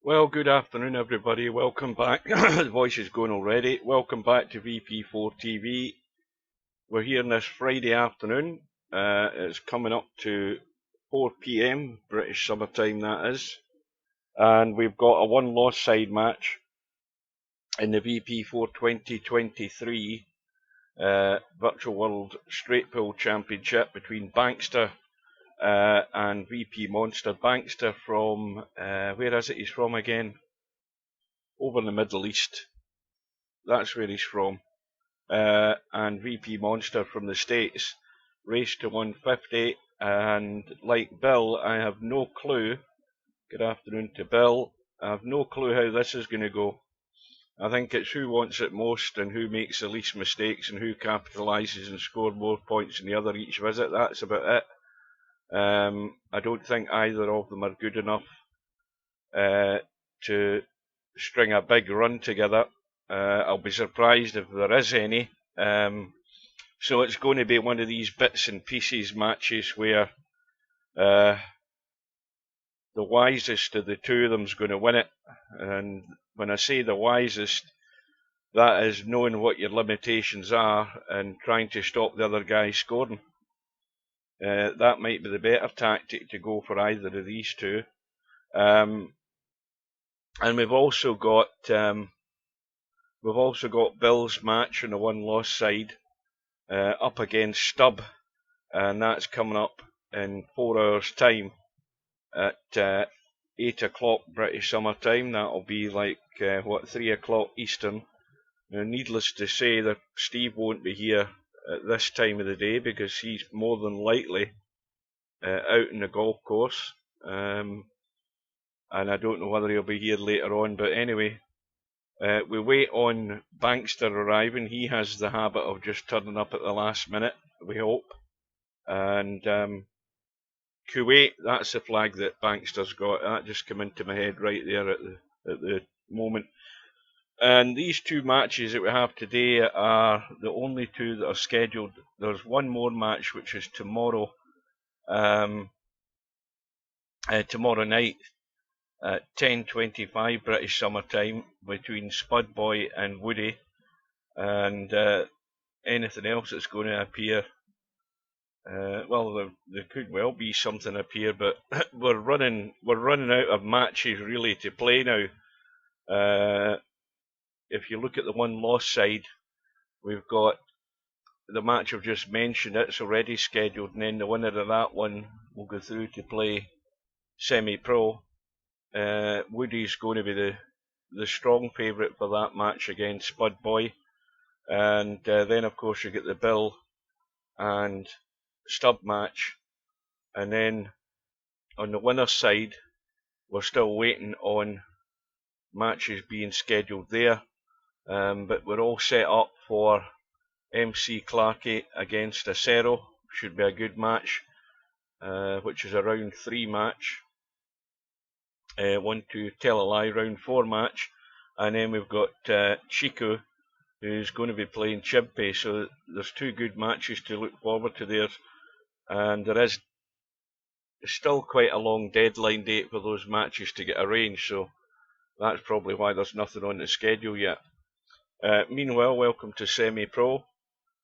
Well, good afternoon, everybody. Welcome back. The voice is going already. Welcome back to VP4TV. We're here on this Friday afternoon. It's coming up to 4 PM, British summertime that is. And we've got a one-loss side match in the VP4 2023 Virtual World Straight Pull Championship between Bankster and VPMonster. Bankster from, where is it he's from again? Over in the Middle East. That's where he's from. And VPMonster from the States. Race to 150. And like Bill, I have no clue. Good afternoon to Bill. I have no clue how this is going to go. I think it's who wants it most and who makes the least mistakes and who capitalises and scores more points than the other each visit. That's about it. I don't think either of them are good enough to string a big run together. I'll be surprised if there is any. So it's going to be one of these bits and pieces matches where the wisest of the two of them is going to win it. And when I say the wisest, that is knowing what your limitations are and trying to stop the other guy scoring. That might be the better tactic to go for either of these two. And we've also got Bill's match on the one-loss side up against Stubb, and that's coming up in 4 hours' time at 8 o'clock British summer time. That'll be like 3 o'clock Eastern. Now, needless to say that Steve won't be here at this time of the day because he's more than likely out in the golf course, and I don't know whether he'll be here later on, but anyway, we wait on Bankster arriving. He has the habit of just turning up at the last minute, we hope. And Kuwait, that's the flag that Bankster's got. That just came into my head right there at the moment. And these two matches that we have today are the only two that are scheduled. There's one more match which is tomorrow, tomorrow night at 10:25 British summer time between Spudboy and Woody, and anything else that's going to appear. Well, there could well be something appear, but we're running out of matches really to play now. If you look at the one-loss side, we've got the match I've just mentioned. It's already scheduled, and then the winner of that one will go through to play semi-pro. Woody's going to be the strong favourite for that match against Spudboy, and then of course you get the Bill and Stubb match, and then on the winner's side we're still waiting on matches being scheduled there. But we're all set up for MC Clarkey against Acero. Should be a good match, which is a round 3 match. Round 4 match. And then we've got Chico, who's going to be playing Chimpy. So there's 2 good matches to look forward to there. And there is still quite a long deadline date for those matches to get arranged. So that's probably why there's nothing on the schedule yet. Meanwhile, welcome to Semi-Pro.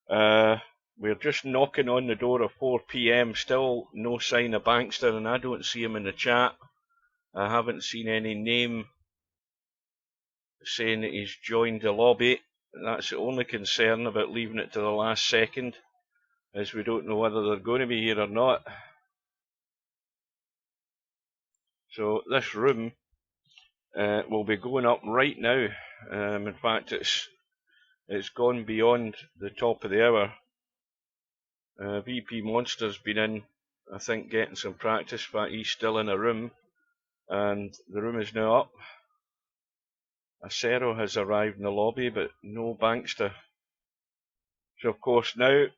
We're just knocking on the door of 4 PM. Still no sign of Bankster, and I don't see him in the chat. I haven't seen any name saying that he's joined the lobby. That's the only concern about leaving it to the last second, as we don't know whether they're going to be here or not. So this room will be going up right now. In fact, it's gone beyond the top of the hour. VPMonster's been in, I think, getting some practice. In fact, he's still in a room, and the room is now up. Acero has arrived in the lobby, but no Bankster. So of course now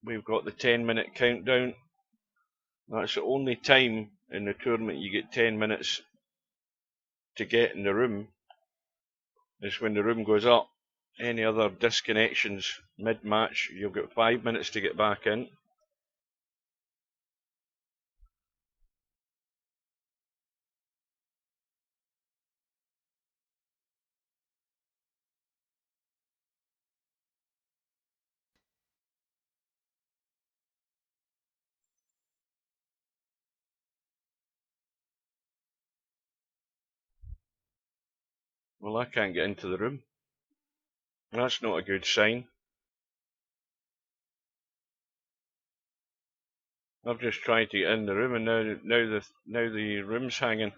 we've got the 10-minute countdown. That's the only time in the tournament you get 10 minutes to get in the room, is when the room goes up. Any other disconnections mid-match, you've got 5 minutes to get back in. Well, I can't get into the room. That's not a good sign. I've just tried to get in the room, and now the room's hanging.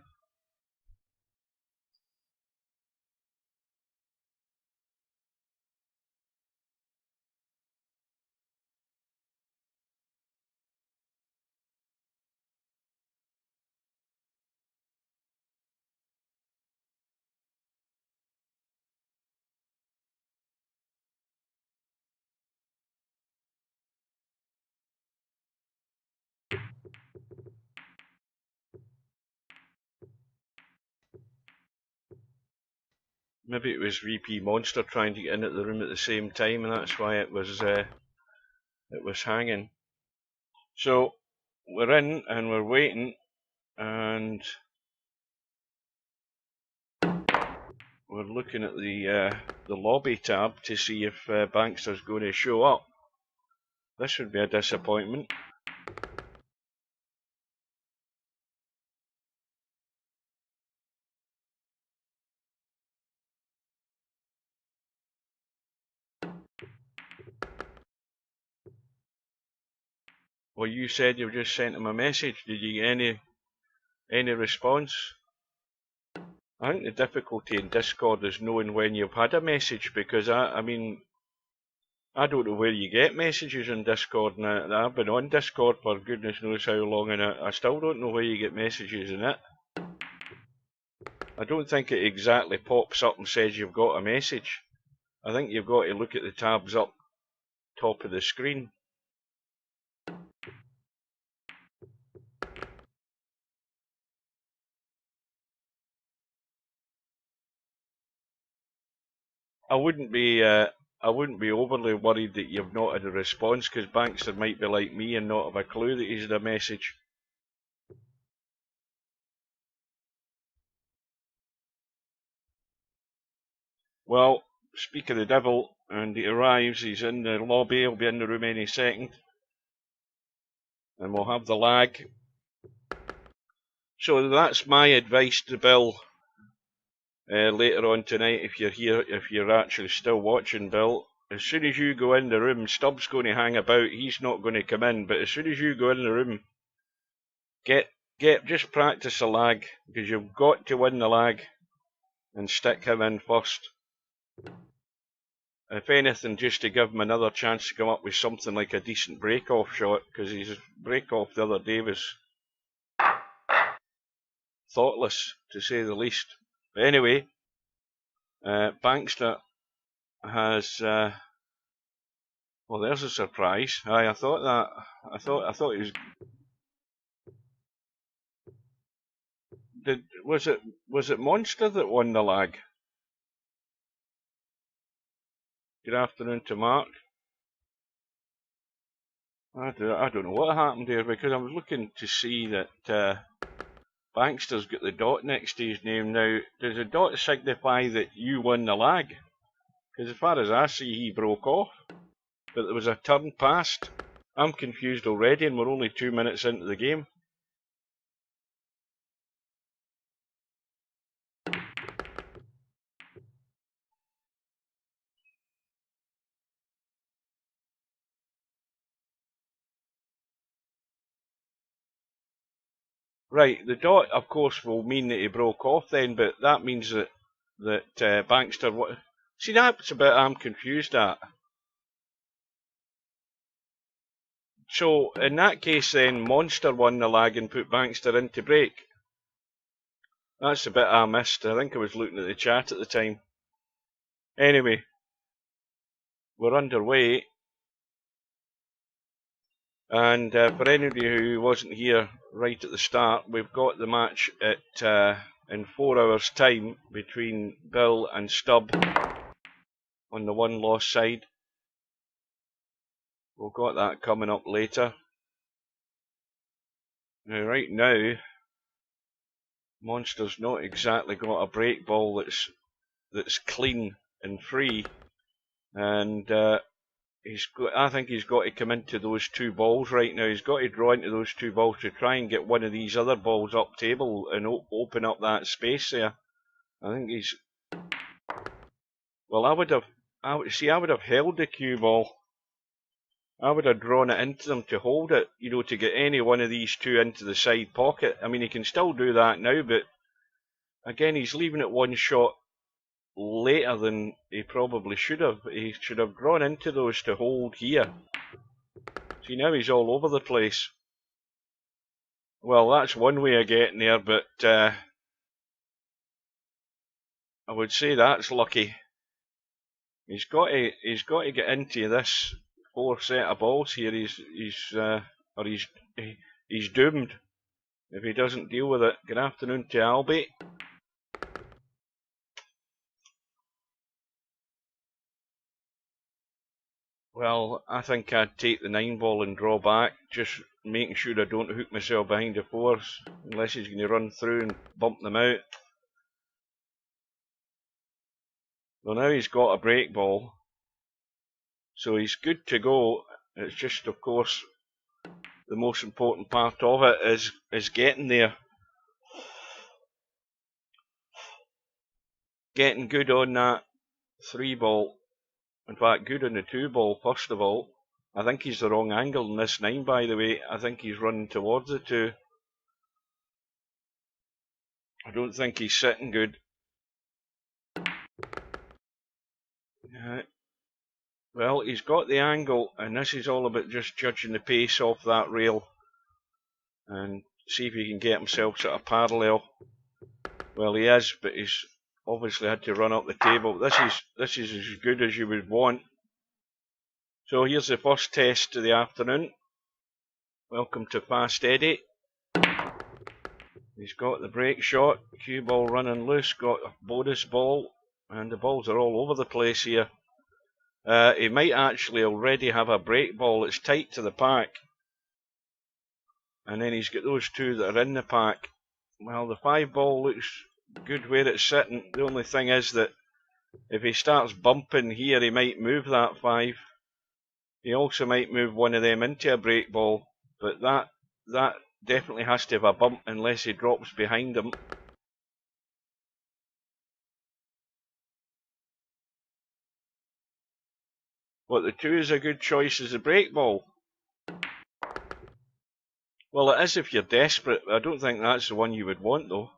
Maybe it was VPMonster trying to get in at the room at the same time, and that's why it was hanging. So we're in and we're waiting, and we're looking at the lobby tab to see if Bankster's going to show up. This would be a disappointment. Well, you said you've just sent him a message. Did you get any response? I think the difficulty in Discord is knowing when you've had a message, because I mean, I don't know where you get messages in Discord, and I've been on Discord for goodness knows how long, and I still don't know where you get messages in it. I don't think it exactly pops up and says you've got a message. I think you've got to look at the tabs up top of the screen. I wouldn't be overly worried that you've not had a response, because Bankster might be like me and not have a clue that he's had a message. Well, speak of the devil, and he arrives, he's in the lobby, he'll be in the room any second. And we'll have the lag. So that's my advice to Bill later on tonight, if you're here, if you're actually still watching, Bill. As soon as you go in the room, Stubb's going to hang about, he's not going to come in, but as soon as you go in the room, just practice the lag, because you've got to win the lag and stick him in first. If anything, just to give him another chance to come up with something like a decent break-off shot, because his break-off the other day was thoughtless, to say the least. But anyway, Bankster has. Well, there's a surprise. I thought it was. Was it Monster that won the lag? Good afternoon to Mark. I don't know what happened there, because I was looking to see that Bankster's got the dot next to his name. Now, does the dot signify that you won the lag? Because as far as I see, he broke off. But there was a turn passed. I'm confused already, and we're only 2 minutes into the game. Right, the dot, of course, will mean that he broke off then, but that means that Bankster... See, that's a bit I'm confused at. So, in that case then, Monster won the lag and put Bankster into break. That's the bit I missed. I think I was looking at the chat at the time. Anyway, we're underway. And for anybody who wasn't here right at the start, we've got the match at in 4 hours' time between Bill and Stubb on the one-loss side. We've got that coming up later. Now, right now, Monster's not exactly got a break ball that's clean and free, and I think he's got to come into those 2 balls right now. He's got to draw into those 2 balls to try and get one of these other balls up table and open up that space there. I think he's Well, I would have held the cue ball. I would have drawn it into them to hold it, you know, to get any one of these two into the side pocket. I mean, he can still do that now, but again, he's leaving it one shot later than he probably should have. He should have drawn into those to hold here. See, now he's all over the place. Well, that's one way of getting there, but I would say that's lucky. He's got to get into this 4 set of balls here. He's doomed if he doesn't deal with it. Good afternoon to Albie. Well, I think I'd take the 9 ball and draw back, just making sure I don't hook myself behind the 4s, unless he's going to run through and bump them out. Well, now he's got a break ball, so he's good to go. It's just, of course, the most important part of it is getting there. Getting good on that 3 ball. In fact, good on the 2 ball, first of all. I think he's the wrong angle in this 9, by the way. I think he's running towards the 2. I don't think he's sitting good. Well, he's got the angle, and this is all about just judging the pace off that rail and see if he can get himself sort of parallel. Well, he is, but he's obviously had to run up the table. This is as good as you would want. So here's the first test of the afternoon. Welcome to Fast Eddie. He's got the break shot, cue ball running loose, got a bonus ball, and the balls are all over the place here. He might actually already have a break ball. It's tight to the pack. And then he's got those 2 that are in the pack. Well, the 5 ball looks good where it's sitting. The only thing is that if he starts bumping here, he might move that 5. He also might move one of them into a break ball, but that definitely has to have a bump unless he drops behind him. But the 2 is a good choice as a break ball. Well, it is if you're desperate. I don't think that's the one you would want, though.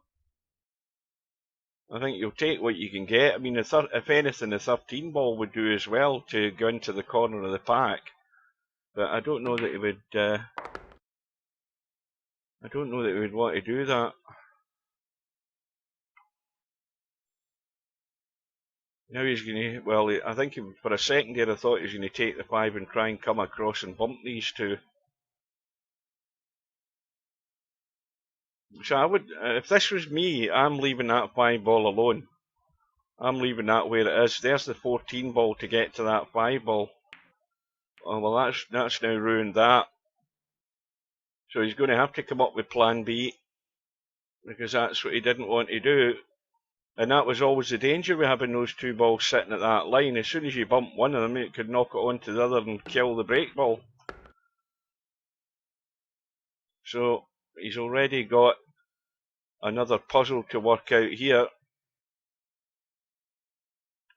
I think you'll take what you can get. I mean, if anything, the 13 ball would do as well to go into the corner of the pack. But I don't know that he would. I don't know that he would want to do that. Now he's going to. Well, I think for a second there, I thought he was going to take the 5 and try and come across and bump these 2. So I would, if this was me, I'm leaving that 5 ball alone. I'm leaving that where it is. There's the 14 ball to get to that 5 ball. Oh, well, that's now ruined that. So he's going to have to come up with plan B, because that's what he didn't want to do. And that was always the danger with having those 2 balls sitting at that line. As soon as you bump one of them, it could knock it onto the other and kill the break ball. So he's already got another puzzle to work out here.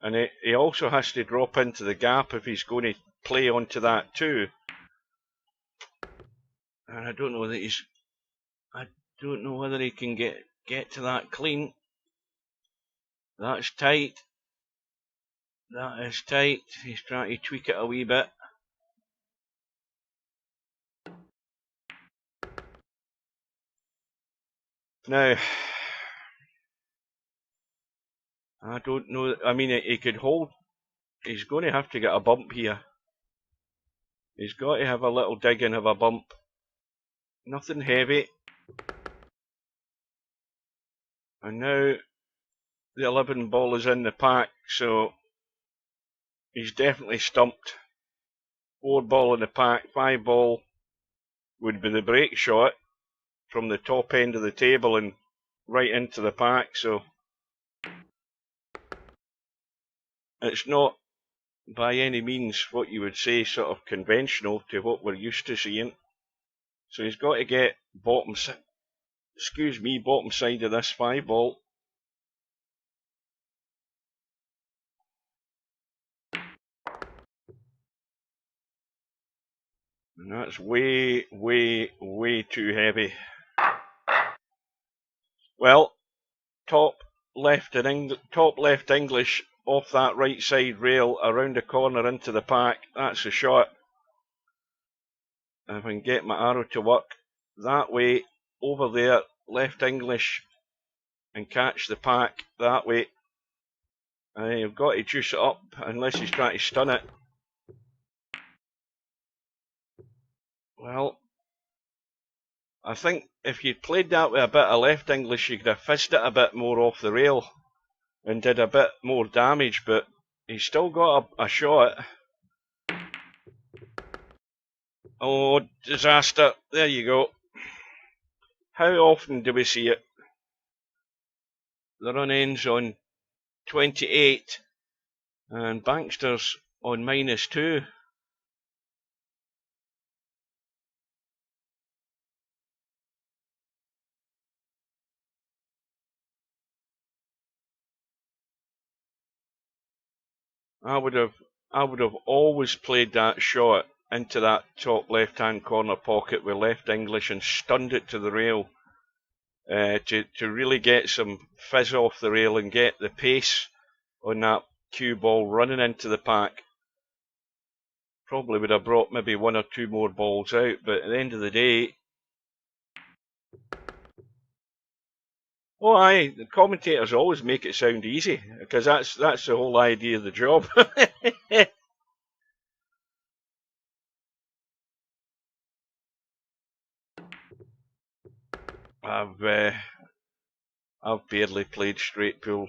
And he also has to drop into the gap if he's going to play onto that too. And I don't know that I don't know whether he can get to that clean. That's tight. That is tight. He's trying to tweak it a wee bit. Now, I don't know. I mean, he could hold. He's going to have to get a bump here. He's got to have a little dig and have a bump. Nothing heavy. And now the 11 ball is in the pack, so he's definitely stumped. 4 ball in the pack, 5 ball would be the break shot from the top end of the table and right into the pack, so it's not by any means what you would say sort of conventional to what we're used to seeing. So he's got to get bottom side of this 5 ball. And that's way, way, way too heavy. Well, top left English off that right side rail around the corner into the pack. That's a shot. If I can get my arrow to work that way, over there, left English, and catch the pack that way. And you've got to juice it up unless he's trying to stun it. Well, I think if you'd played that with a bit of left English, you could have fizzed it a bit more off the rail and did a bit more damage, but he's still got a shot. Oh, disaster. There you go. How often do we see it? The run ends on 28 and bankster's on -2. I would have always played that shot into that top left hand corner pocket with left English and stunned it to the rail to really get some fizz off the rail and get the pace on that cue ball running into the pack. Probably would have brought maybe 1 or 2 more balls out, but at the end of the day, oh aye, the commentators always make it sound easy, because that's the whole idea of the job. I've barely played straight pool,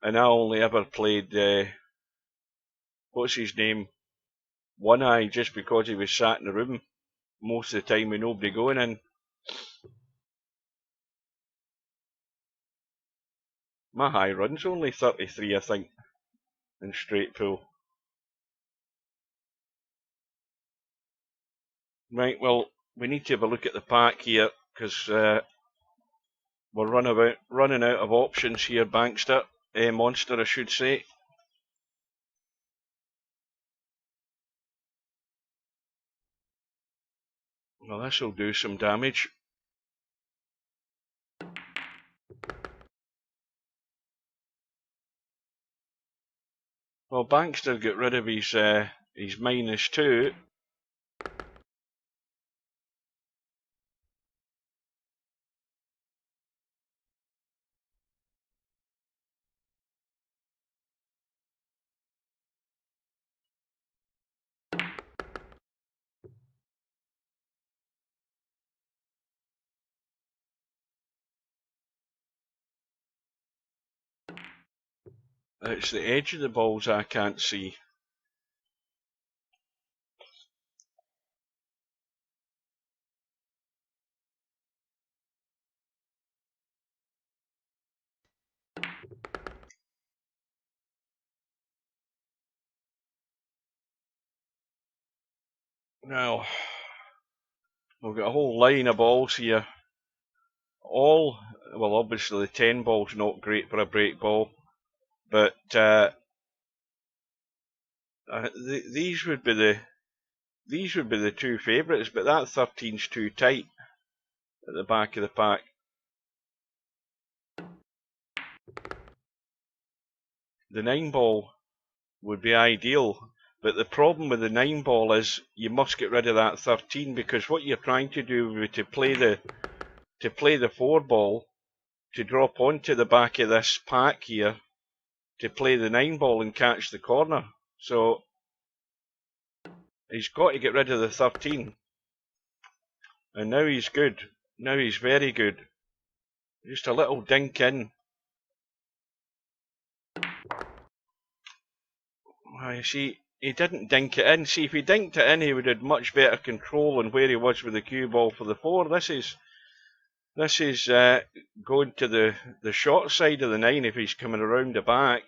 and I only ever played what's his name, One Eye, just because he was sat in the room most of the time with nobody going in. My high run's only 33, I think, in straight pool. Right, well, we need to have a look at the pack here, because we're running out of options here, bankster. Monster, I should say. Well, this will do some damage. Well, bankster got rid of his -2. It's the edge of the balls I can't see. Now, we've got a whole line of balls here. All, well, obviously the 10 ball's not great for a break ball, but these would be the 2 favourites, but that 13's too tight at the back of the pack. The 9 ball would be ideal, but the problem with the 9 ball is you must get rid of that 13, because what you're trying to do is to play the 4 ball to drop onto the back of this pack here to play the 9 ball and catch the corner. So he's got to get rid of the 13. And now he's good. Now he's very good. Just a little dink in. I see, he didn't dink it in. See, if he dinked it in, he would have much better control on where he was with the cue ball for the 4. This is going to the short side of the 9 if he's coming around the back.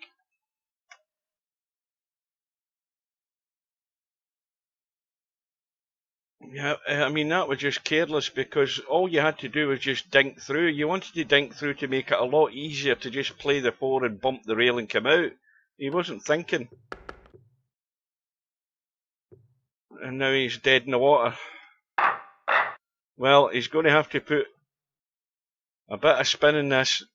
Yeah, I mean, that was just careless, because all you had to do was just dink through. You wanted to dink through to make it a lot easier to just play the 4 and bump the rail and come out. He wasn't thinking. And now he's dead in the water. Well, he's going to have to put a bit of spin in this.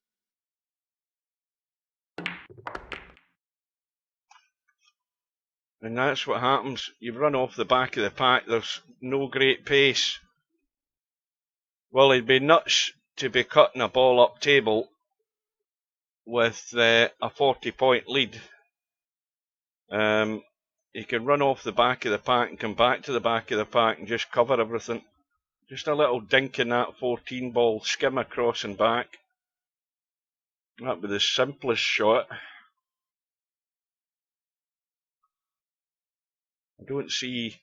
And that's what happens. You run off the back of the pack. There's no great pace. Well, he'd be nuts to be cutting a ball up table with a 40-point lead. He can run off the back of the pack and come back to the back of the pack and just cover everything. Just a little dink in that 14 ball, skim across and back. That'd be the simplest shot. I don't see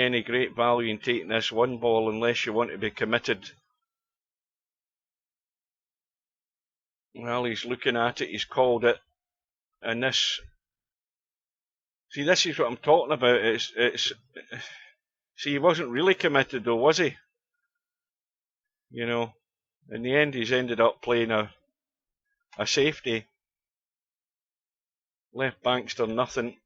any great value in taking this one ball unless you want to be committed. Well, he's looking at it, he's called it, and this. See, this is what I'm talking about. See, he wasn't really committed though, was he? You know, in the end, he's ended up playing a safety. Left bankster nothing.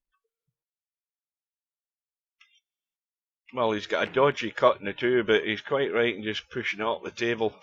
Well, he's got a dodgy cut in the two, but he's quite right in just pushing it up the table.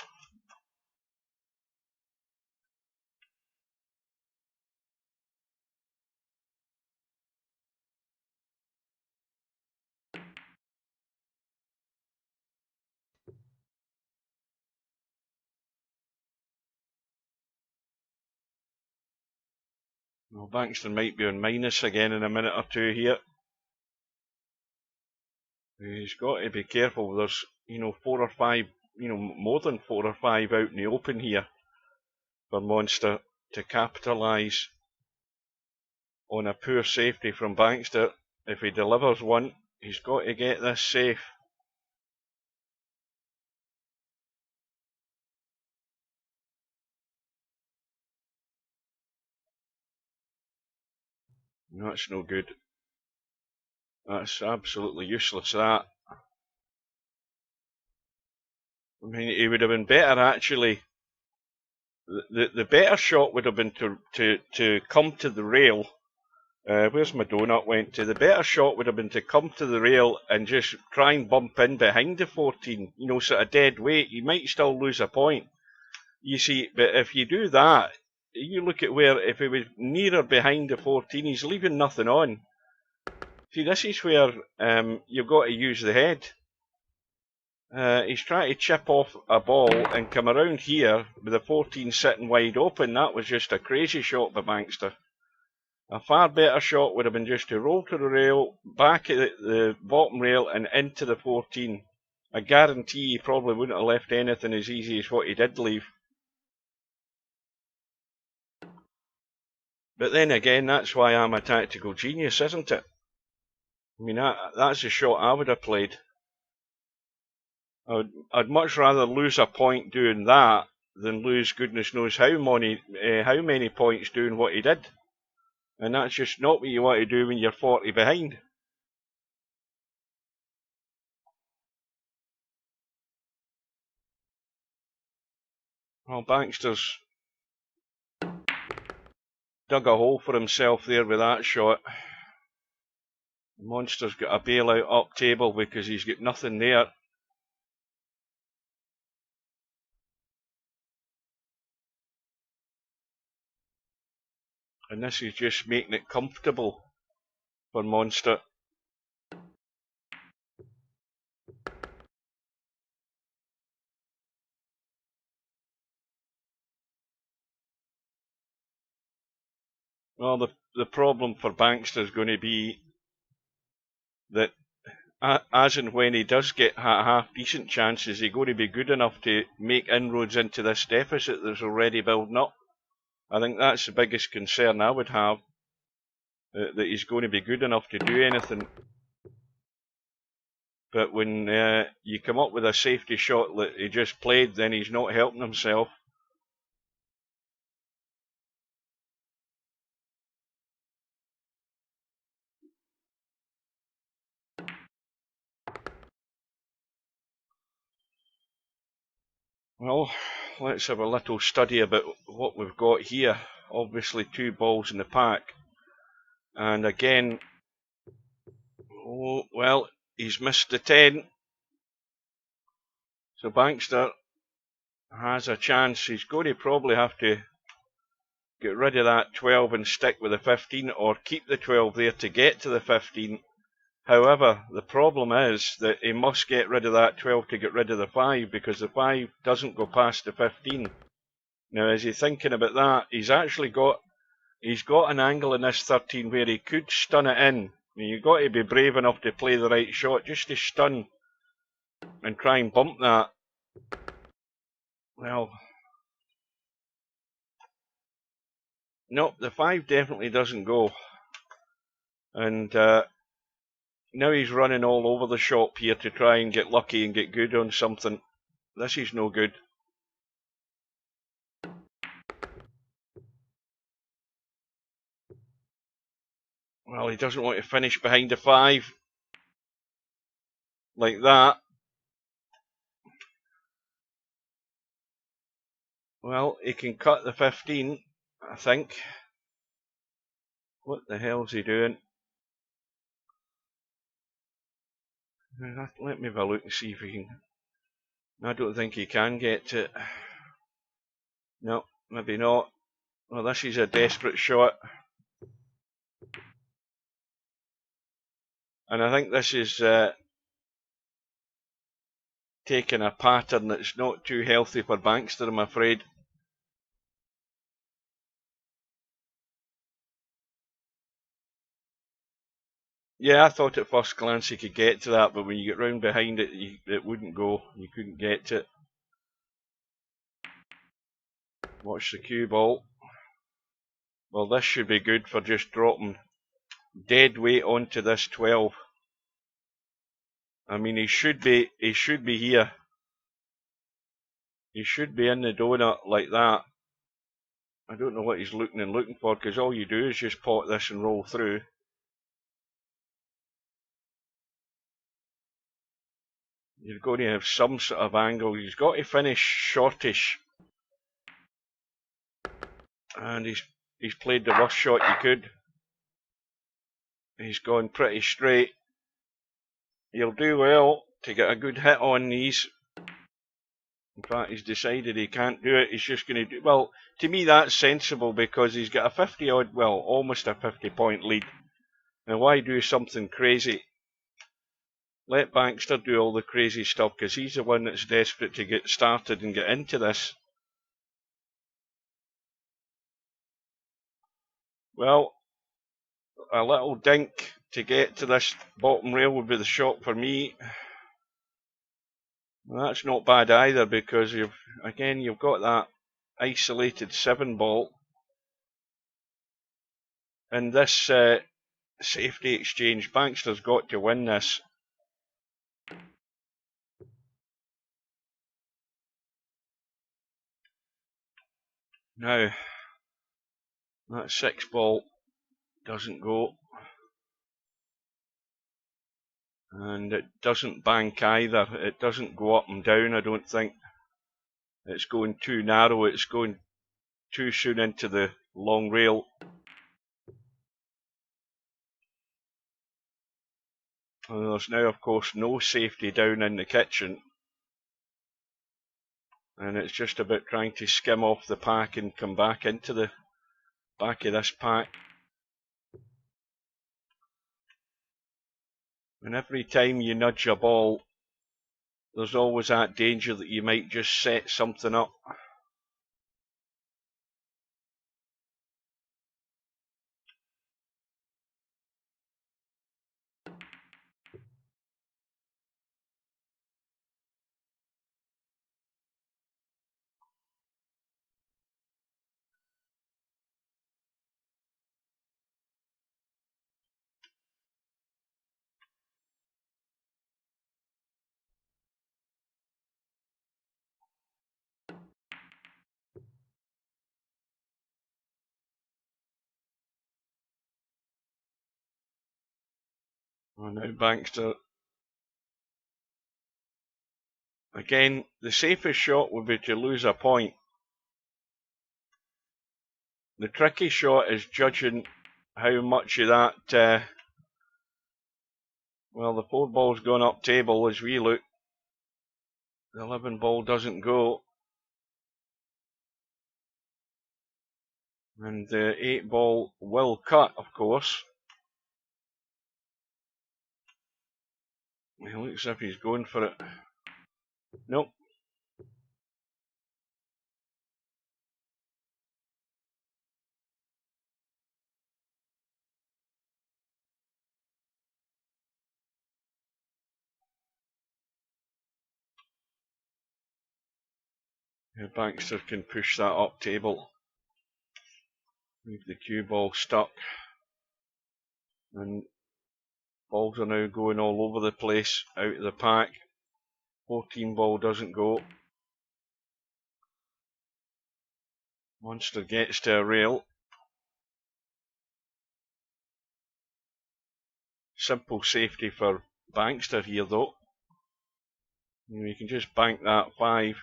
Well, Bankster might be on minus again in a minute or two here. He's got to be careful. There's, 4 or 5, more than 4 or 5 out in the open here for Monster to capitalise on a poor safety from Bankster. If he delivers one, he's got to get this safe. That's no good. That's absolutely useless, that. I mean, he would have been better actually. The better shot would have been to come to the rail. Where's my donut went to? The better shot would have been to come to the rail and just try and bump in behind the 14. Sort of dead weight. You might still lose a point. You see, but if you do that, you look at where, if he was nearer behind the 14, he's leaving nothing on. See, this is where you've got to use the head. He's trying to chip off a ball and come around here with the 14 sitting wide open. That was just a crazy shot by Bankster. A far better shot would have been just to roll to the rail, back at the bottom rail and into the 14. I guarantee he probably wouldn't have left anything as easy as what he did leave. But then again, that's why I'm a tactical genius, isn't it? I mean, that's the shot I would have played. I'd much rather lose a point doing that than lose goodness knows how many points doing what he did. And that's just not what you want to do when you're 40 behind. Well, Bankster's dug a hole for himself there with that shot. Monster's got a bailout up table because he's got nothing there. And this is just making it comfortable for Monster. Well, the problem for Bankster is going to be that as and when he does get half-decent chances, he's going to be good enough to make inroads into this deficit that's already building up. I think that's the biggest concern I would have, that he's going to be good enough to do anything. But when you come up with a safety shot that he just played, then he's not helping himself. Well, let's have a little study about what we've got here. Obviously 2 balls in the pack. And again, Oh, well, he's missed the 10. So bankster has a chance. He's going to probably have to get rid of that 12 and stick with the 15, or keep the 12 there to get to the 15. However, the problem is that he must get rid of that 12 to get rid of the 5, because the 5 doesn't go past the 15. Now, as he's thinking about that, he's got an angle in this 13 where he could stun it in. You've got to be brave enough to play the right shot, just to stun and try and bump that. Well, nope, the 5 definitely doesn't go. And now he's running all over the shop here to try and get lucky and get good on something. This is no good. Well, he doesn't want to finish behind the 5 like that. Well, he can cut the 15, I think. What the hell's he doing? Let me have a look and see if he can. I don't think he can get to it. No, maybe not. Well, this is a desperate shot. And I think this is taking a pattern that's not too healthy for bankster, I'm afraid. Yeah, I thought at first glance he could get to that, but when you get round behind it, it wouldn't go. You couldn't get to it. Watch the cue ball. Well, this should be good for just dropping dead weight onto this 12. I mean, he should be here. He should be in the donut like that. I don't know what he's looking for, because all you do is just pot this and roll through. You're going to have some sort of angle. He's got to finish shortish. And he's played the worst shot you could. He's gone pretty straight. He'll do well to get a good hit on these. In fact, he's decided he can't do it. He's just going to do... Well, to me that's sensible, because he's got a 50 odd, well, almost a 50 point lead. Now why do something crazy? Let bankster do all the crazy stuff, because he's the one that's desperate to get started and get into this. Well, a little dink to get to this bottom rail would be the shot for me. Well, that's not bad either, because you've got that isolated 7 ball. And this safety exchange, bankster's got to win this. Now, that 6 ball doesn't go. And it doesn't bank either. It doesn't go up and down, I don't think. It's going too narrow. It's going too soon into the long rail. And there's now, of course, no safety down in the kitchen. And it's just about trying to skim off the pack and come back into the back of this pack. And every time you nudge a ball, there's always that danger that you might just set something up. Oh, now bankster. Again, the safest shot would be to lose a point. The tricky shot is judging how much of that Well, the 4 ball's gone up table as we look. The 11 ball doesn't go. And the 8 ball will cut, of course. It looks as if he's going for it. Nope. The bankster can push that up table. Leave the cue ball stuck. And balls are now going all over the place out of the pack. 14 ball doesn't go. Monster gets to a rail. Simple safety for bankster here though. You can just bank that 5.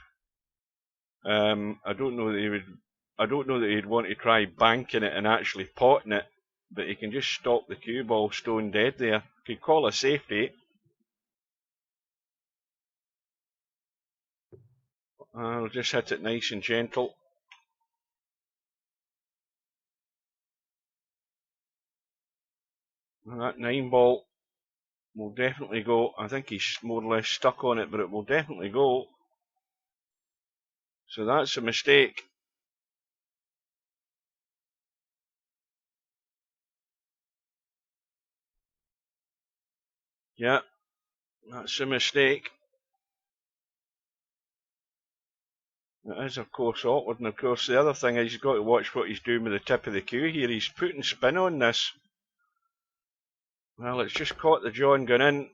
I don't know that he'd want to try banking it and actually potting it, but he can just stop the cue ball stone dead there. Could call a safety. I'll just hit it nice and gentle. And that 9 ball will definitely go. I think he's more or less stuck on it, but it will definitely go. So that's a mistake. Yeah, that's a mistake. It is, of course, awkward, and of course the other thing is you've got to watch what he's doing with the tip of the cue here. He's putting spin on this. Well, it's just caught the jaw and gone in.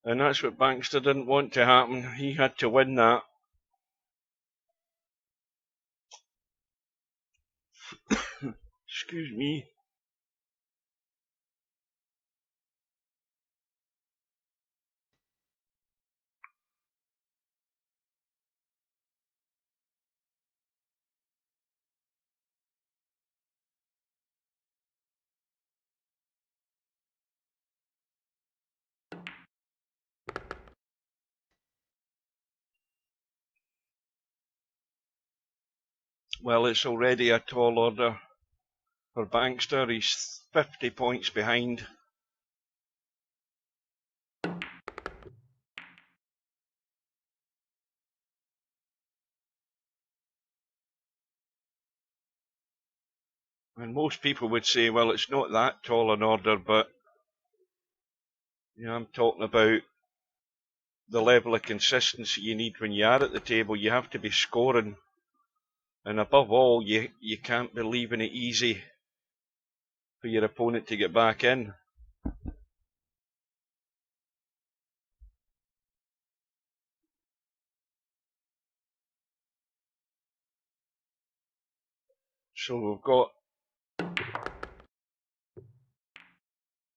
And that's what Bankster didn't want to happen. He had to win that. Excuse me. Well, it's already a tall order for Bankster. He's 50 points behind. And most people would say, well, it's not that tall an order, but you know, I'm talking about the level of consistency you need when you are at the table. You have to be scoring. And above all, you can't be leaving it easy for your opponent to get back in. So we've got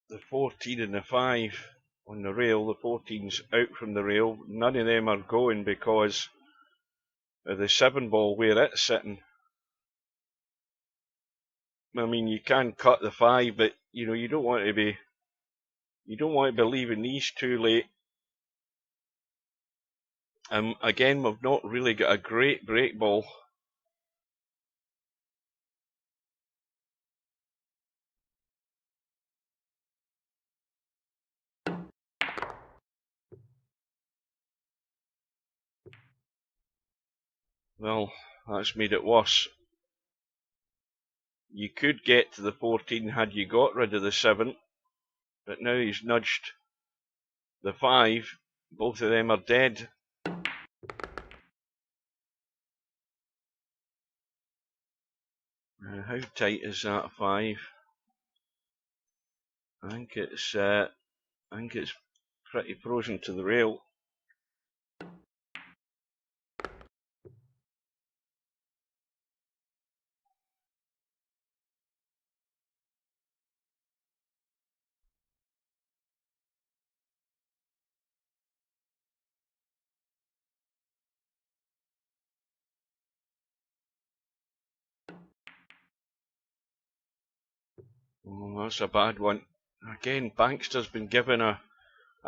the 14 and the 5 on the rail. The 14's out from the rail. None of them are going because of the 7 ball where it's sitting. I mean, you can cut the 5, but you know you don't want to be leaving these too late. Again, we've not really got a great break ball. Well, that's made it worse. You could get to the 14 had you got rid of the 7, but now he's nudged the 5. Both of them are dead. How tight is that 5? I think it's pretty frozen to the rail. Oh, that's a bad one. Again, Bankster's been given a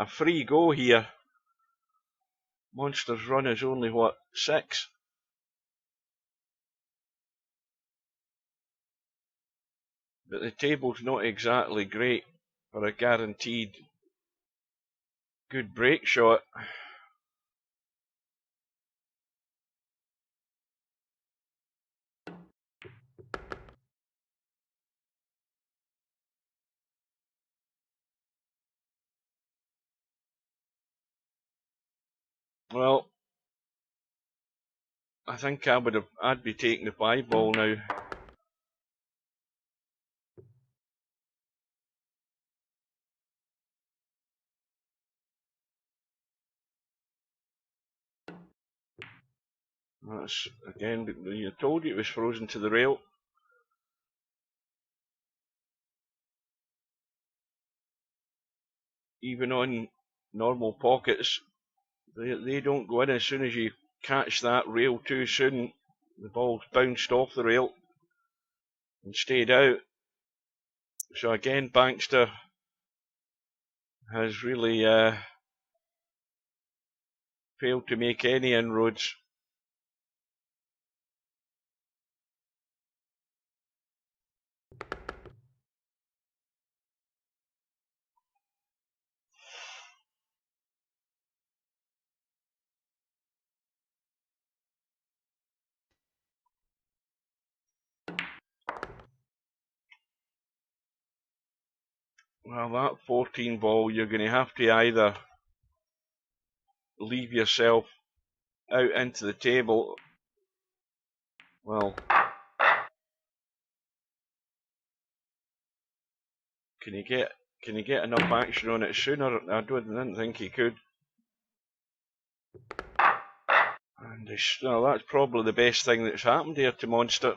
free go here. Monster's run is only, what, 6? But the table's not exactly great for a guaranteed good break shot. Well, I think I'd be taking the 5 ball now. That's, again, you told you it was frozen to the rail. Even on normal pockets, they don't go in as soon as you catch that rail too soon. The ball's bounced off the rail and stayed out. So again, Bankster has really failed to make any inroads. Well, that 14 ball, you're going to have to either leave yourself out into the table. Well, can you get enough action on it sooner? I didn't think he could. And well, that's probably the best thing that's happened here to Monster.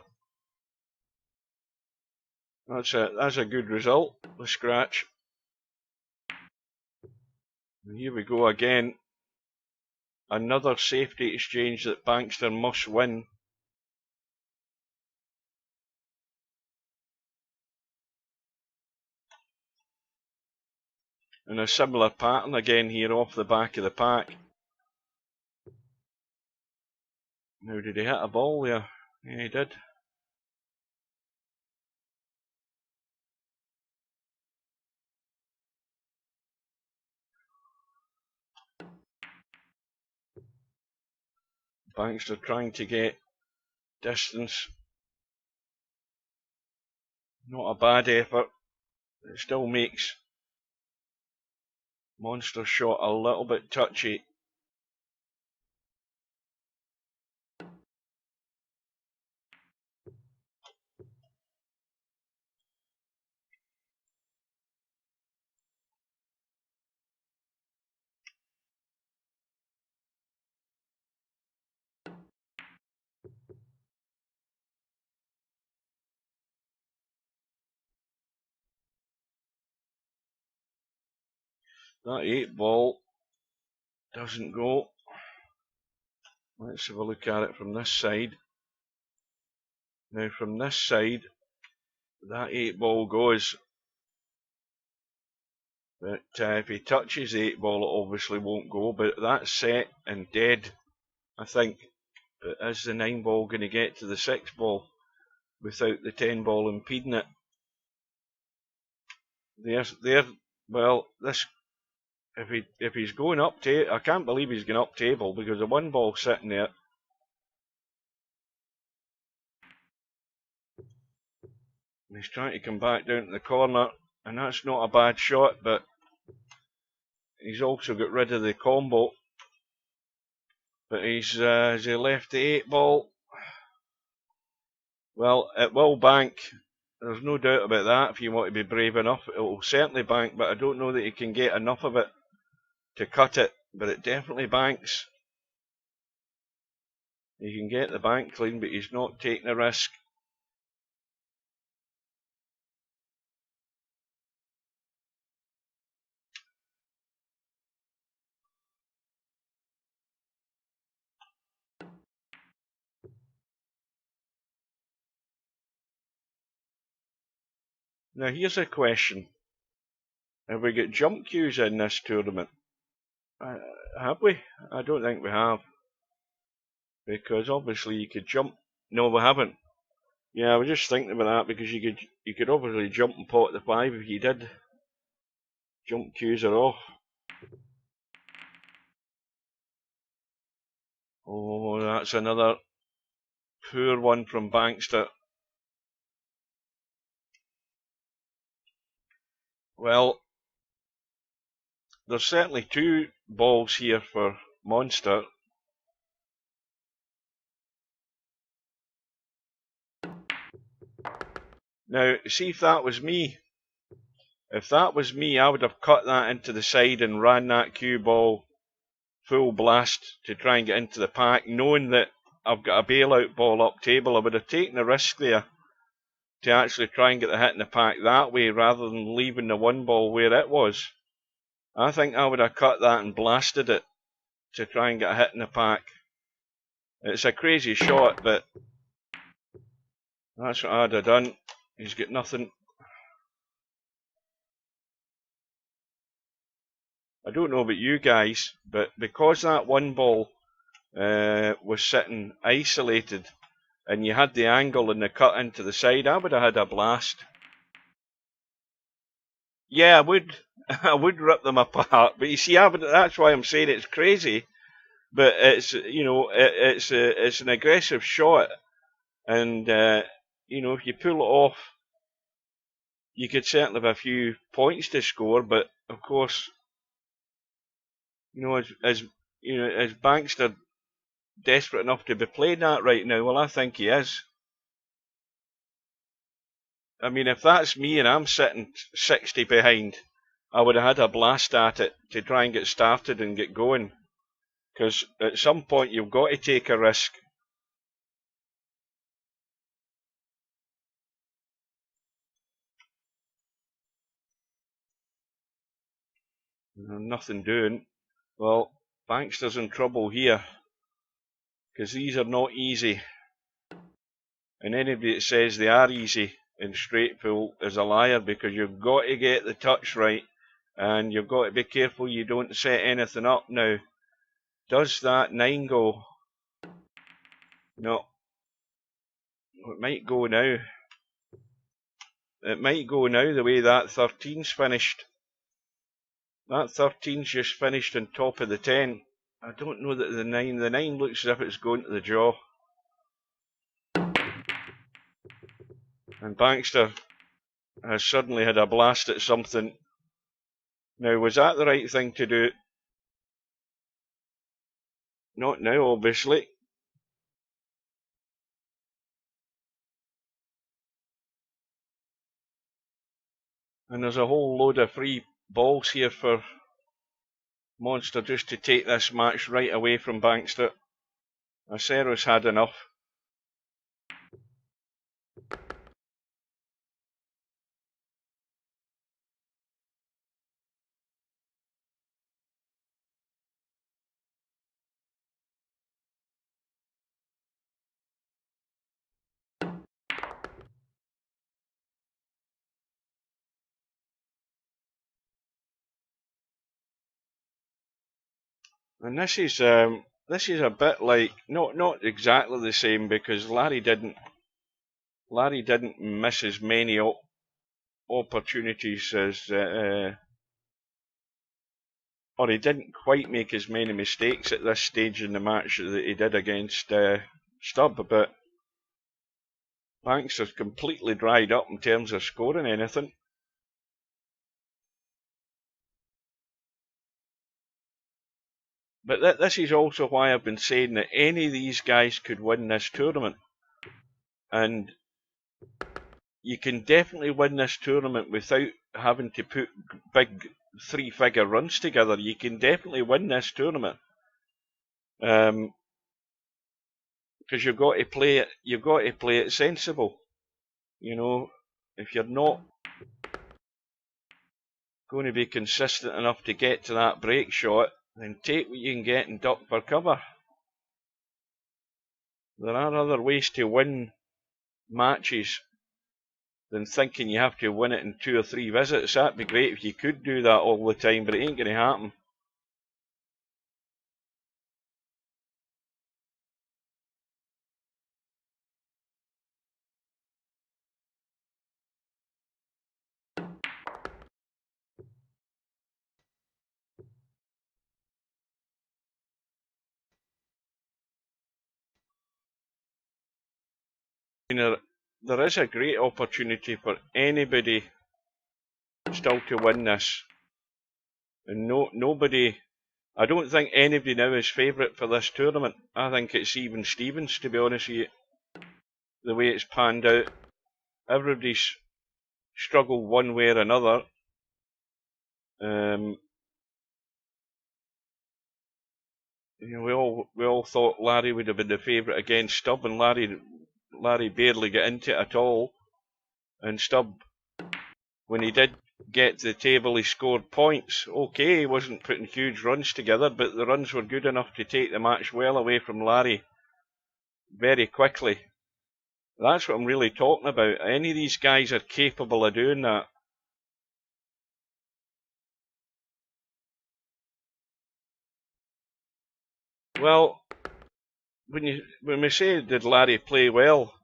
That's a good result, the scratch. And here we go again. Another safety exchange that Bankster must win. And a similar pattern again here off the back of the pack. Now, did he hit a ball there? Yeah, he did. Bankster trying to get distance. Not a bad effort. It still makes Monster's shot a little bit touchy. That 8 ball doesn't go. Let's have a look at it from this side. Now from this side, that 8 ball goes. But if he touches the 8 ball, it obviously won't go. But that's set and dead, I think. But is the 9 ball going to get to the 6 ball without the 10 ball impeding it? Well, this, if he's going up table, I can't believe he's going up table because the 1 ball sitting there. And he's trying to come back down to the corner, and that's not a bad shot, but he's also got rid of the combo. But has he left the 8 ball? Well, it will bank. There's no doubt about that. If you want to be brave enough, it will certainly bank, but I don't know that you can get enough of it to cut it, but it definitely banks. You can get the bank clean, but he's not taking a risk. Now here's a question. Have we got jump queues in this tournament? Have we? I don't think we have. Because obviously you could jump. No, we haven't. Yeah, I was just thinking about that because you could obviously jump and pot the 5 if you did. Jump queues are off. Oh, that's another poor one from Bankster. Well, there's certainly 2 balls here for Monster. Now, see if that was me. If that was me, I would have cut that into the side and ran that cue ball full blast to try and get into the pack, knowing that I've got a bailout ball up table. I would have taken the risk there to actually try and get the hit in the pack that way rather than leaving the 1 ball where it was. I think I would have cut that and blasted it to try and get a hit in the pack. It's a crazy shot, but that's what I'd have done. He's got nothing. I don't know about you guys, but because that 1 ball was sitting isolated and you had the angle and the cut into the side, I would have had a blast. Yeah, I would. I would rip them apart. But you see, that's why I'm saying it's crazy. But it's, you know, it's an aggressive shot, and you know, if you pull it off, you could certainly have a few points to score. But of course, you know, as Bankster desperate enough to be playing that right now? Well, I think he is. I mean, if that's me and I'm sitting 60 behind, I would have had a blast at it to try and get started and get going. Because at some point you've got to take a risk. Nothing doing. Well, Bankster's in trouble here. Because these are not easy. And anybody that says they are easy in straight pool is a liar, because you've got to get the touch right. And you've got to be careful you don't set anything up now. Does that 9 go? No. It might go now. It might go now the way that 13's finished. That 13's just finished on top of the 10. I don't know that the 9 looks as if it's going to the jaw. And Bankster has suddenly had a blast at something. Now, was that the right thing to do? Not now, obviously. And there's a whole load of free balls here for Monster just to take this match right away from Bankster. Acero's had enough. And this is a bit like not exactly the same, because Larry didn't miss as many opportunities as or he didn't quite make as many mistakes at this stage in the match that he did against Stubb, but Bankster's completely dried up in terms of scoring anything. But this is also why I've been saying that any of these guys could win this tournament. And you can definitely win this tournament without having to put big 3-figure runs together. You can definitely win this tournament. Because you've got to play it sensible. You know, if you're not going to be consistent enough to get to that break shot, then take what you can get and duck for cover. There are other ways to win matches than thinking you have to win it in 2 or 3 visits. That'd be great if you could do that all the time, but it ain't going to happen. You know, there is a great opportunity for anybody still to win this, and nobody. I don't think anybody now is favourite for this tournament. I think it's even Stevens, to be honest with you. The way it's panned out, everybody's struggled one way or another. You know, we all thought Larry would have been the favourite against Stubb, and Larry barely got into it at all. And Stubb, when he did get to the table, he scored points. Okay, he wasn't putting huge runs together, but the runs were good enough to take the match well away from Larry very quickly. That's what I'm really talking about. Any of these guys are capable of doing that. Well, when we say did Larry play well,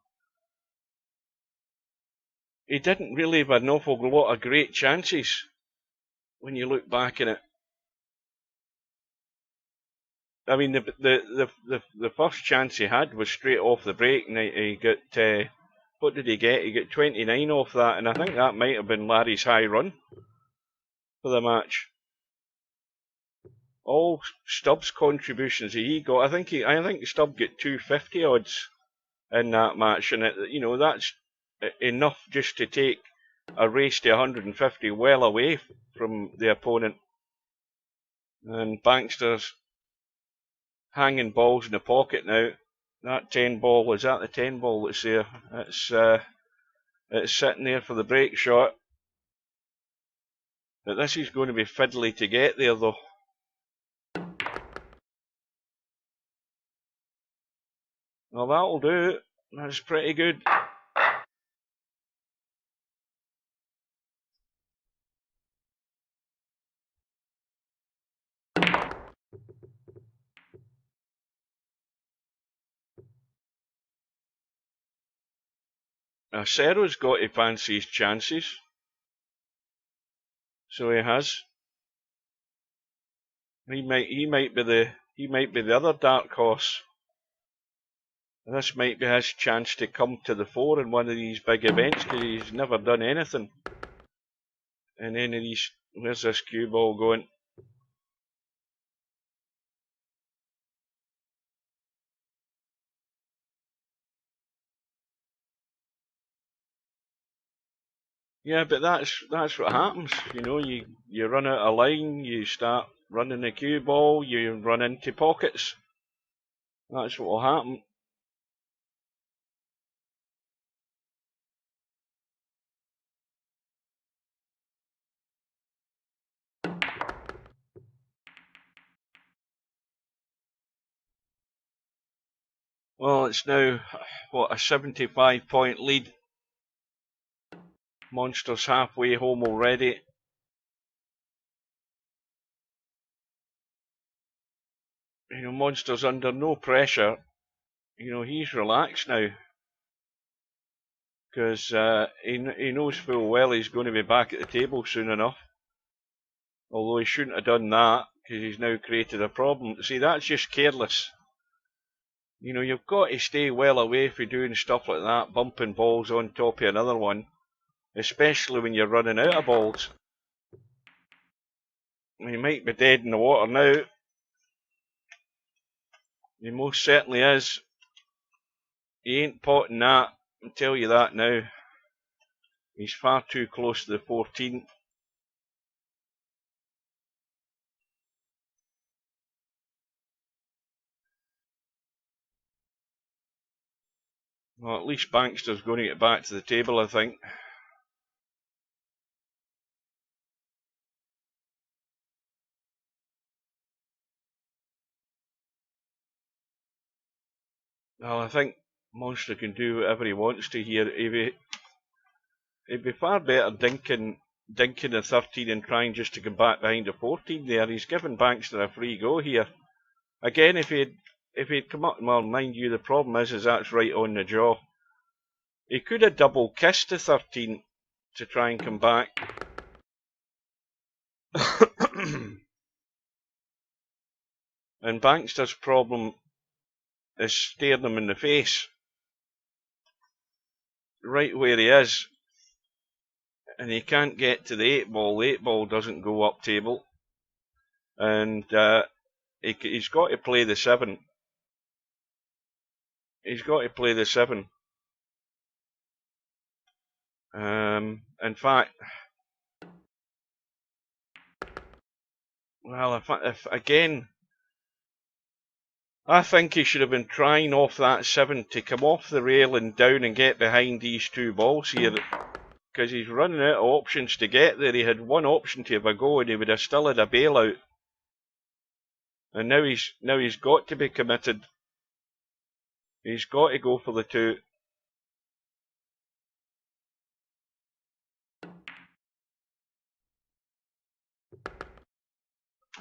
he didn't really have an awful lot of great chances when you look back at it. I mean, the first chance he had was straight off the break, and he got what did he get? He got 29 off that, and I think that might have been Larry's high run for the match. All Stubb's contributions he got, I think Stubb got 250 odds in that match, and you know, that's enough just to take a race to 150 well away from the opponent. And Bankster's hanging balls in the pocket now. That 10 ball, is that the 10 ball that's there? It's sitting there for the break shot. But this is going to be fiddly to get there though. Well, that'll do. That's pretty good. Now, Cerro's got to fancy his chances. So he has. He might be the other dark horse. This might be his chance to come to the fore in one of these big events, because he's never done anything in any of these. Where's this cue ball going? Yeah, but that's what happens. You know, you run out of line, you start running the cue ball, you run into pockets. That's what will happen. Well, it's now, what, a 75-point lead. Monster's halfway home already. You know, Monster's under no pressure. You know, he's relaxed now. Because he knows full well he's going to be back at the table soon enough. Although he shouldn't have done that, because he's now created a problem. See, that's just careless. You know, you've got to stay well away from doing stuff like that, bumping balls on top of another one, especially when you're running out of balls. He might be dead in the water now. He most certainly is. He ain't potting that, I'll tell you that now. He's far too close to the 14. Well, at least Bankster's going to get back to the table, I think. Well, I think Monster can do whatever he wants to here. It'd be far better dinking the 13 and trying just to come back behind the 14 there. He's given Bankster a free go here. Again, if he'd come up, well, mind you, the problem is that's right on the jaw. He could have double kissed the 13 to try and come back. And Bankster's problem is staring him in the face. Right where he is. And he can't get to the 8 ball. The 8 ball doesn't go up table. And he's got to play the 7. He's got to play the 7. In fact, well, if again, I think he should have been trying off that 7 to come off the rail and down and get behind these 2 balls here, because he's running out of options to get there. He had one option to have a go and he would have still had a bailout. And now he's got to be committed. He's got to go for the 2.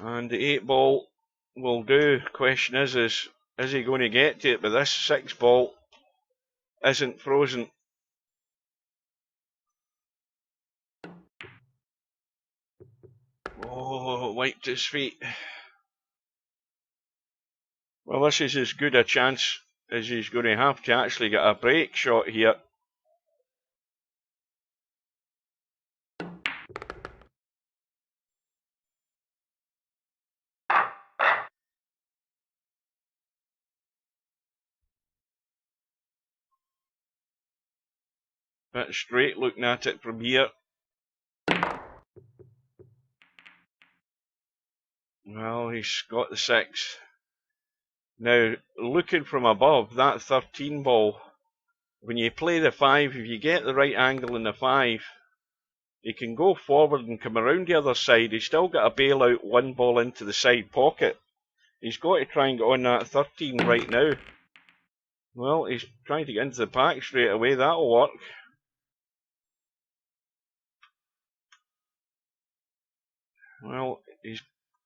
And the 8 ball will do. Question is he going to get to it? But this 6 ball isn't frozen. Oh, wiped his feet. Well, this is as good a chance as he's going to have to actually get a break shot here. Bit straight looking at it from here. Well, he's got the 6. Now, looking from above, that 13 ball, when you play the 5, if you get the right angle in the 5, he can go forward and come around the other side. He's still got a bailout 1 ball into the side pocket. He's got to try and get on that 13 right now. Well, he's trying to get into the pack straight away. That'll work. Well,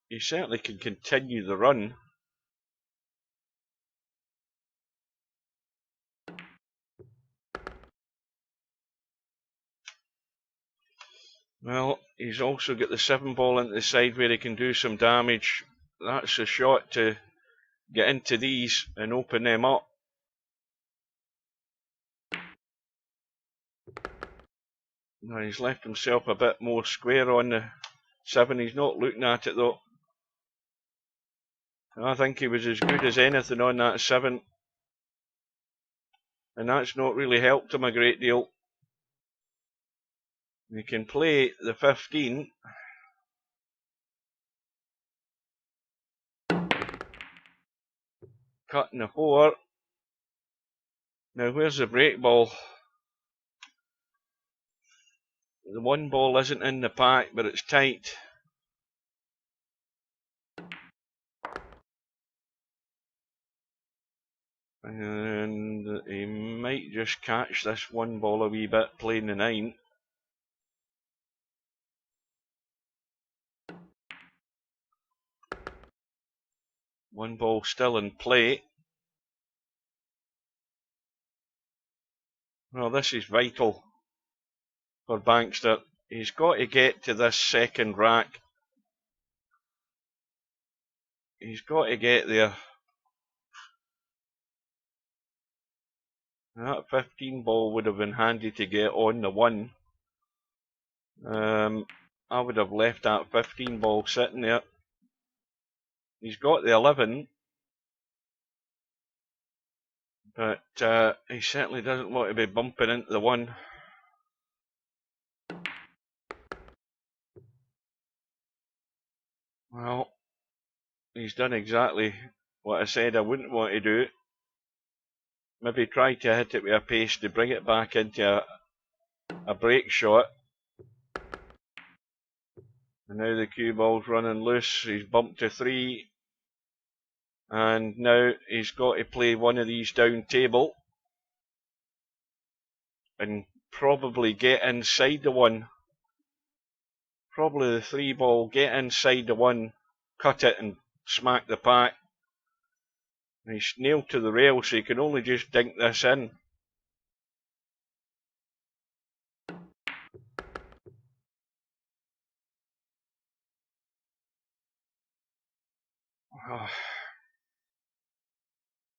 he certainly can continue the run. Well, he's also got the 7 ball into the side where he can do some damage. That's a shot to get into these and open them up. Now he's left himself a bit more square on the 7. He's not looking at it though. I think he was as good as anything on that 7. And that's not really helped him a great deal. He can play the 15. Cutting the 4. Now where's the break ball? The 1 ball isn't in the pack, but it's tight. And he might just catch this 1 ball a wee bit playing the 9. One ball still in play. Well, this is vital for Bankster. He's got to get to this 2nd rack. He's got to get there. That 15 ball would have been handy to get on the 1. I would have left that 15 ball sitting there. He's got the 11. But he certainly doesn't want to be bumping into the 1. Well, he's done exactly what I said I wouldn't want to do. Maybe try to hit it with a pace to bring it back into a break shot. And now the cue ball's running loose. He's bumped to 3. And now he's got to play one of these down table and probably get inside the one. Probably the 3 ball, get inside the one, cut it and smack the pack. And he's nailed to the rail, so he can only just dink this in. Oh.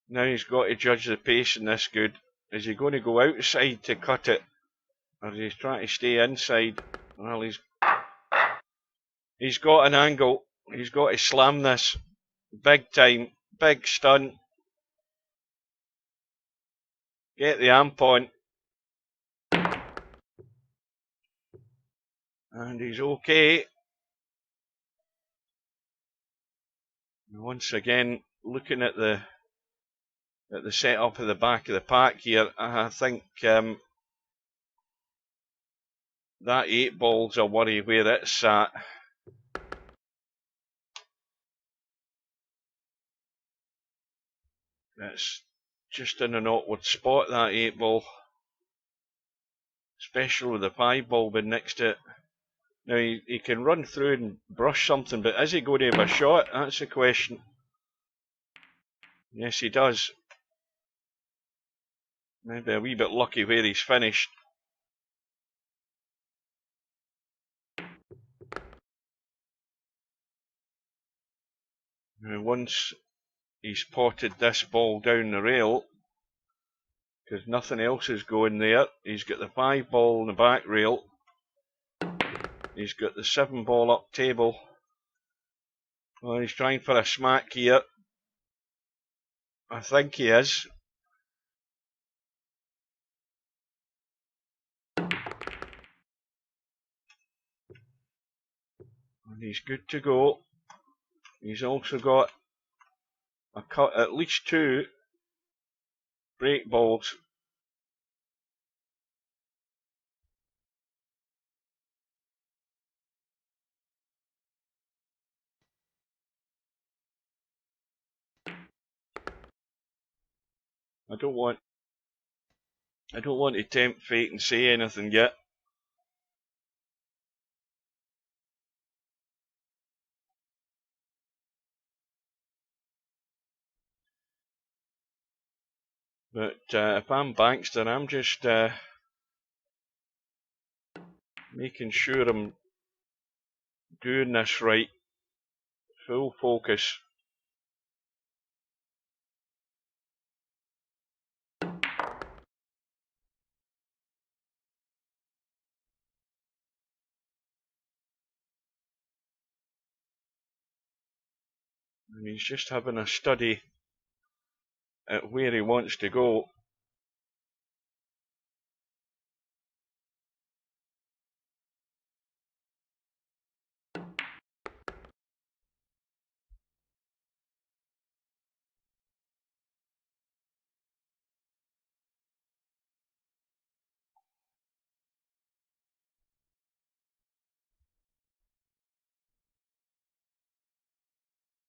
Now he's got to judge the pace in this good. Is he going to go outside to cut it? Or is he trying to stay inside? Well, he's got an angle. He's got to slam this. Big time. Big stunt. Get the amp on. And he's okay. Once again, looking at the setup of the back of the pack here, I think that 8 ball's a worry where it's sat. It's just in an awkward spot, that 8 ball. Especially with the 5 ball being next to it. Now he can run through and brush something, but is he going to have a shot? That's the question. Yes, he does. Maybe a wee bit lucky where he's finished. Now once he's potted this ball down the rail, because nothing else is going there, he's got the 5 ball on the back rail. He's got the 7 ball up table. Well, he's trying for a smack here. I think he is. And he's good to go. He's also got at least 2 break balls. I don't want to tempt fate and say anything yet. But if I'm bankster, I'm just making sure I'm doing this right. Full focus. And he's just having a study at where he wants to go.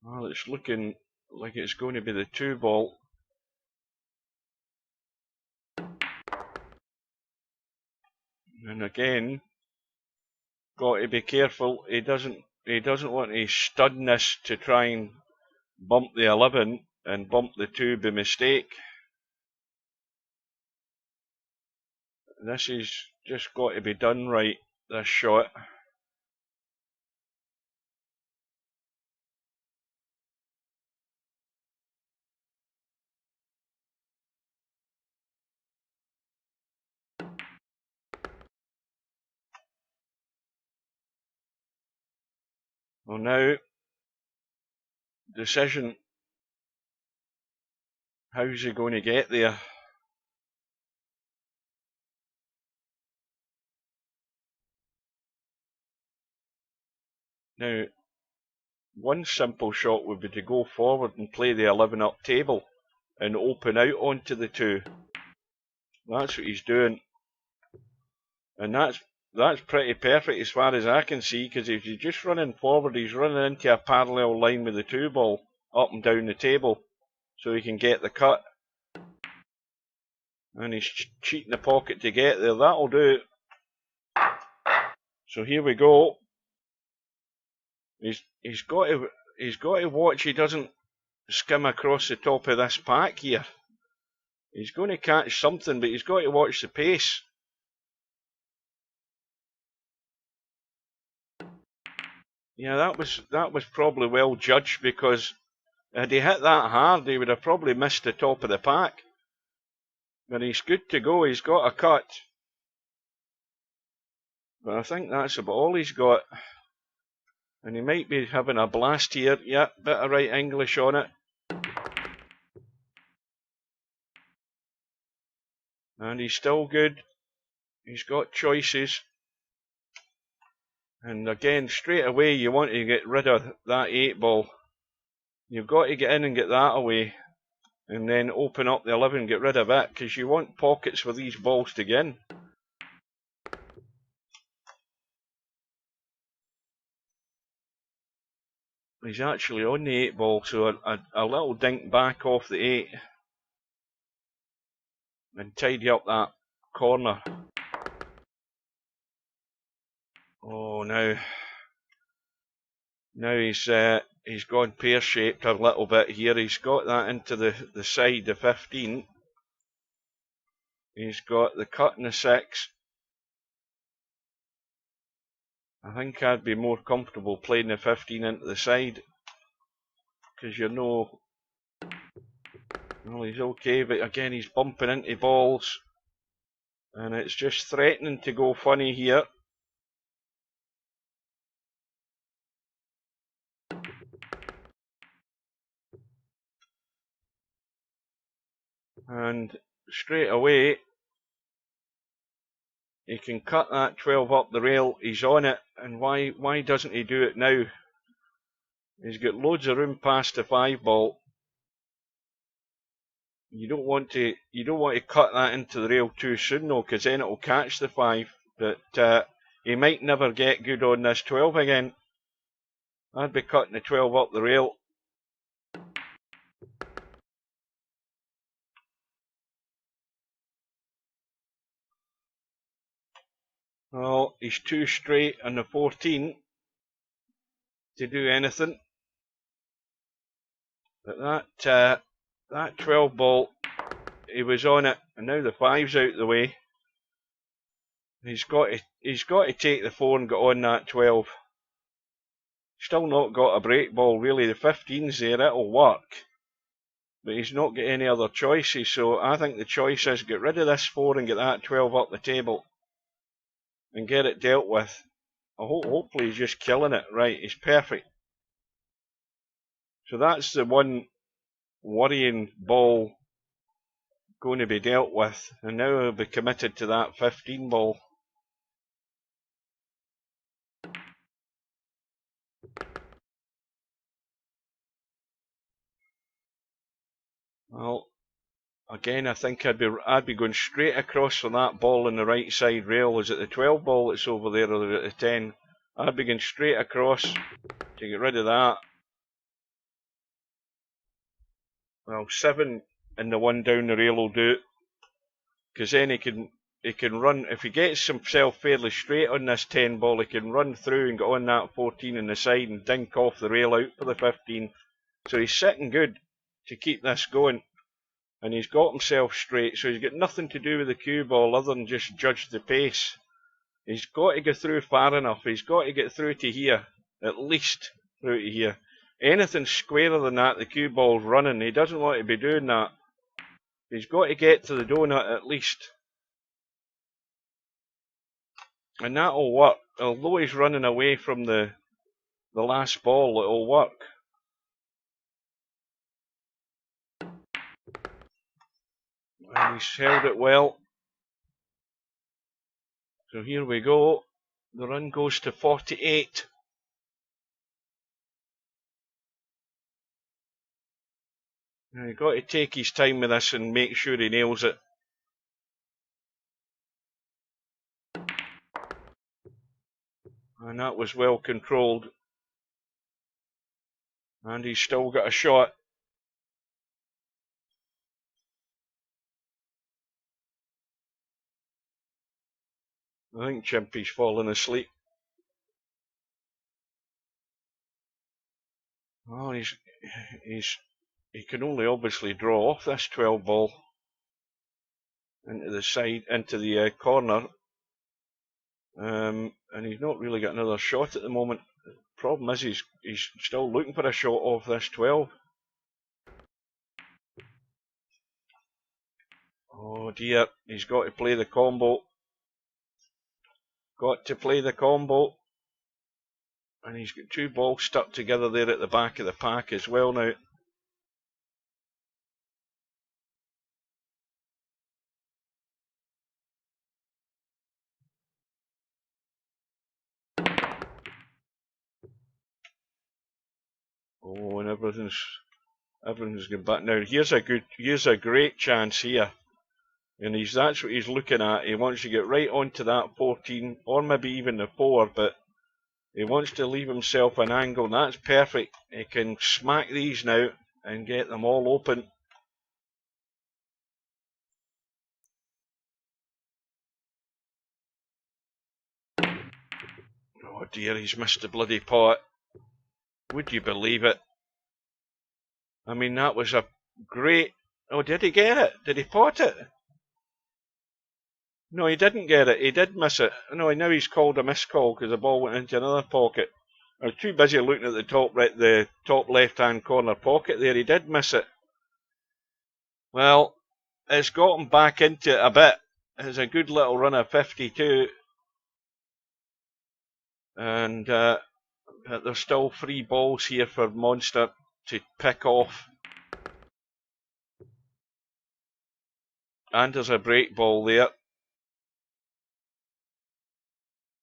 Well, it's looking like it's going to be the 2 ball. And again, got to be careful. He doesn't want to stun this to try and bump the 11 and bump the 2 by mistake. This is just got to be done right, this shot. Well, now, decision. How's he going to get there? Now, one simple shot would be to go forward and play the 11 up table and open out onto the 2. That's what he's doing. And that's pretty perfect as far as I can see, because if he's just running forward, he's running into a parallel line with the 2 ball up and down the table, so he can get the cut. And he's cheating the pocket to get there. That'll do. So here we go. He's got to watch he doesn't skim across the top of this pack here. He's going to catch something, but he's got to watch the pace. Yeah, that was probably well judged, because had he hit that hard, he would have probably missed the top of the pack. But he's good to go. He's got a cut. But I think that's about all he's got. And he might be having a blast here. Yeah, bit of right English on it. And he's still good. He's got choices. And again, straight away, you want to get rid of that 8 ball. You've got to get in and get that away. And then open up the 11 and get rid of it, because you want pockets for these balls to get in. He's actually on the 8 ball, so a little dink back off the 8. And tidy up that corner. Oh, now he's gone pear-shaped a little bit here. He's got that into the side, the 15. He's got the cut in the 6. I think I'd be more comfortable playing the 15 into the side, because you know, well, he's okay, but again he's bumping into balls, and it's just threatening to go funny here. And straight away he can cut that 12 up the rail. He's on it, and why doesn't he do it now? He's got loads of room past the 5 ball. You don't want to cut that into the rail too soon though, because then it'll catch the 5. But he might never get good on this 12 again. I'd be cutting the 12 up the rail. Well, he's too straight on the 14 to do anything. But that 12 ball, he was on it, and now the 5's out of the way. He's got to take the 4 and get on that 12. Still not got a break ball really. The 15's there, it'll work. But he's not got any other choices, so I think the choice is get rid of this 4 and get that 12 up the table. And get it dealt with. Hopefully he's just killing it. Right, he's perfect. So that's the one worrying ball going to be dealt with. And now he'll be committed to that 15 ball. Well, again, I think I'd be going straight across for that ball on the right side rail. Is it the 12 ball that's over there, or is it the 10? I'd be going straight across to get rid of that. Well, 7 and the 1 down the rail will do it, because then he can run. If he gets himself fairly straight on this 10 ball, he can run through and get on that 14 on the side and dink off the rail out for the 15. So he's sitting good to keep this going. And he's got himself straight, so he's got nothing to do with the cue ball other than just judge the pace. He's got to get through far enough. He's got to get through to here, at least through to here. Anything squarer than that, the cue ball's running. He doesn't want to be doing that. He's got to get to the donut at least. And that'll work. Although he's running away from the last ball, it'll work. And he's held it well. So here we go. The run goes to 48. Now you've got to take his time with this and make sure he nails it. And that was well controlled. And he's still got a shot. I think Chimpy's fallen asleep. Oh, he can only obviously draw off this 12 ball into the side, into the corner. And he's not really got another shot at the moment. The problem is he's still looking for a shot off this 12. Oh dear, he's got to play the combo. Got to play the combo. And he's got two balls stuck together there at the back of the pack as well now. Oh, and everything's going back now. Here's a great chance here, and that's what he's looking at. He wants to get right onto that 14, or maybe even the 4, but he wants to leave himself an angle, and that's perfect. He can smack these now and get them all open. Oh dear, he's missed the bloody pot. Would you believe it? I mean, that was a great... Oh, did he get it? Did he pot it? No, he didn't get it. He did miss it. No, now he's called a missed call because the ball went into another pocket. I was too busy looking at the top left-hand corner pocket there. He did miss it. Well, it's got him back into it a bit. It's a good little run of 52. And there's still 3 balls here for Monster to pick off. And there's a break ball there.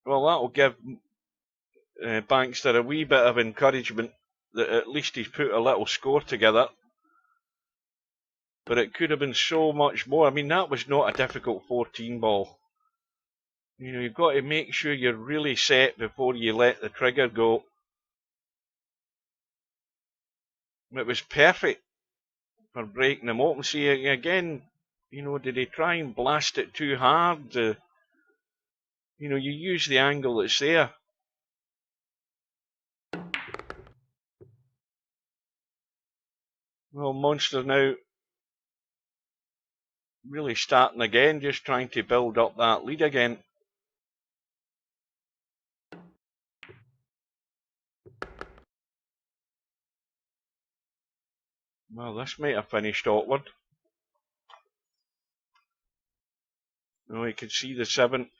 Well, that'll give Bankster a wee bit of encouragement that at least he's put a little score together. But it could have been so much more. I mean, that was not a difficult 14 ball. You know, you've got to make sure you're really set before you let the trigger go. It was perfect for breaking them open. See, again, you know, did he try and blast it too hard? You know, you use the angle that's there. Well, Monster now really starting again, just trying to build up that lead again. Well, this might have finished awkward. No, you can see the 7.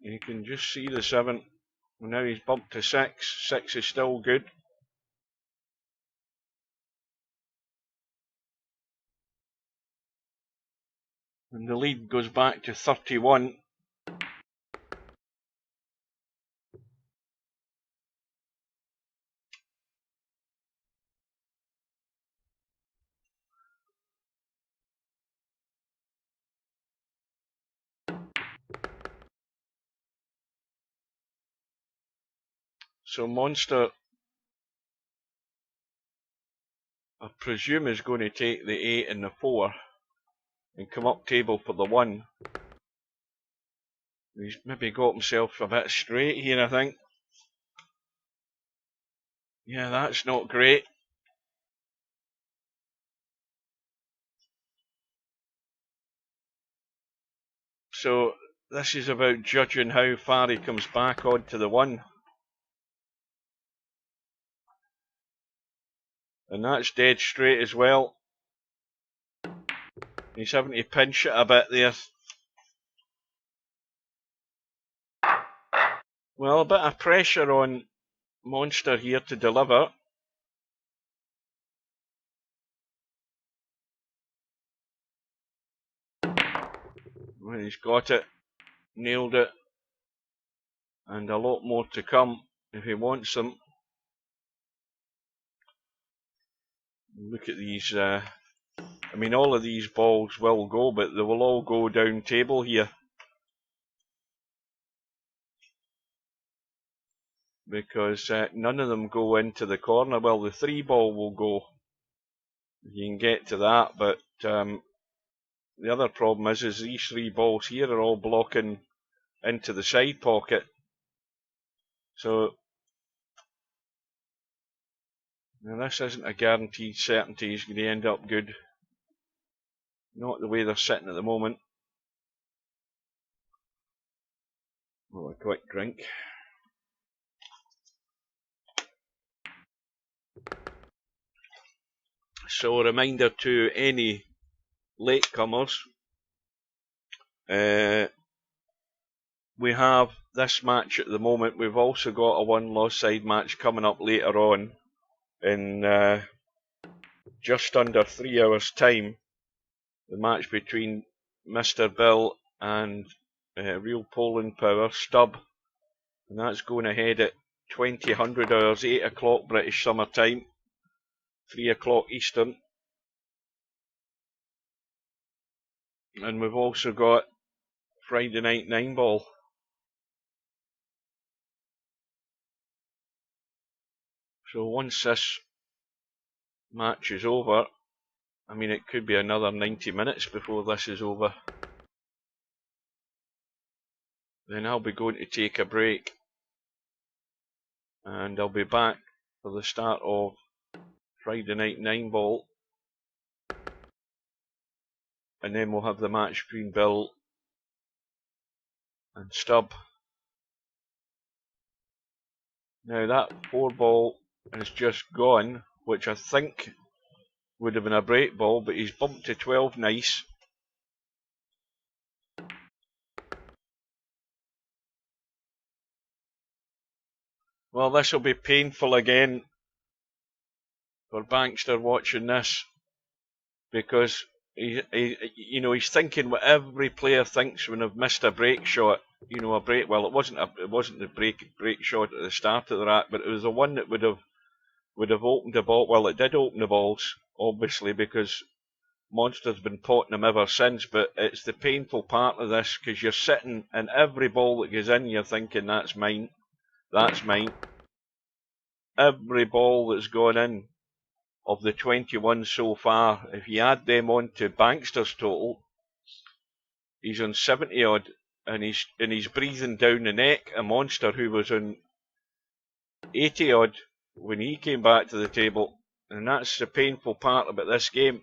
You can just see the 7. Now he's bumped to 6. 6 is still good. And the lead goes back to 31. So Monster, I presume, is going to take the 8 and the 4 and come up table for the 1. He's maybe got himself a bit straight here, I think. Yeah, that's not great. So this is about judging how far he comes back onto the 1. And that's dead straight as well. He's having to pinch it a bit there. Well, a bit of pressure on Monster here to deliver. Well, he's got it, nailed it, and a lot more to come if he wants them. Look at these, I mean, all of these balls will go, but they will all go down table here. Because none of them go into the corner. Well, the 3 ball will go. You can get to that, but the other problem is these 3 balls here are all blocking into the side pocket. So now this isn't a guaranteed certainty he's going to end up good. Not the way they're sitting at the moment. Oh, a quick drink. So a reminder to any latecomers, we have this match at the moment. We've also got a 1-loss side match coming up later on in just under 3 hours time. The match between Mr. Bill and Real Poland Power, Stubb, and that's going ahead at 2000 hours, 8 o'clock British summer time, 3 o'clock Eastern. And we've also got Friday night 9-ball. So once this match is over, I mean, it could be another 90 minutes before this is over. Then I'll be going to take a break. And I'll be back for the start of Friday night 9-ball. And then we'll have the match between Bill and Stubb. Now that 4-ball has just gone, which I think would have been a break ball, but he's bumped to 12 nice. Well, this will be painful again for Bankster watching this, because he's thinking what every player thinks when they've missed a break shot. You know, a break. Well, it wasn't the break shot at the start of the rack, but it was the one that would have opened the ball. Well, it did open the balls, obviously, because Monster's been potting them ever since. But it's the painful part of this, because you're sitting and every ball that goes in, you're thinking that's mine, that's mine. Every ball that's gone in of the 21 so far, if you add them on to Bankster's total, he's on 70 odd, and he's breathing down the neck a Monster who was on 80 odd when he came back to the table, and that's the painful part about this game.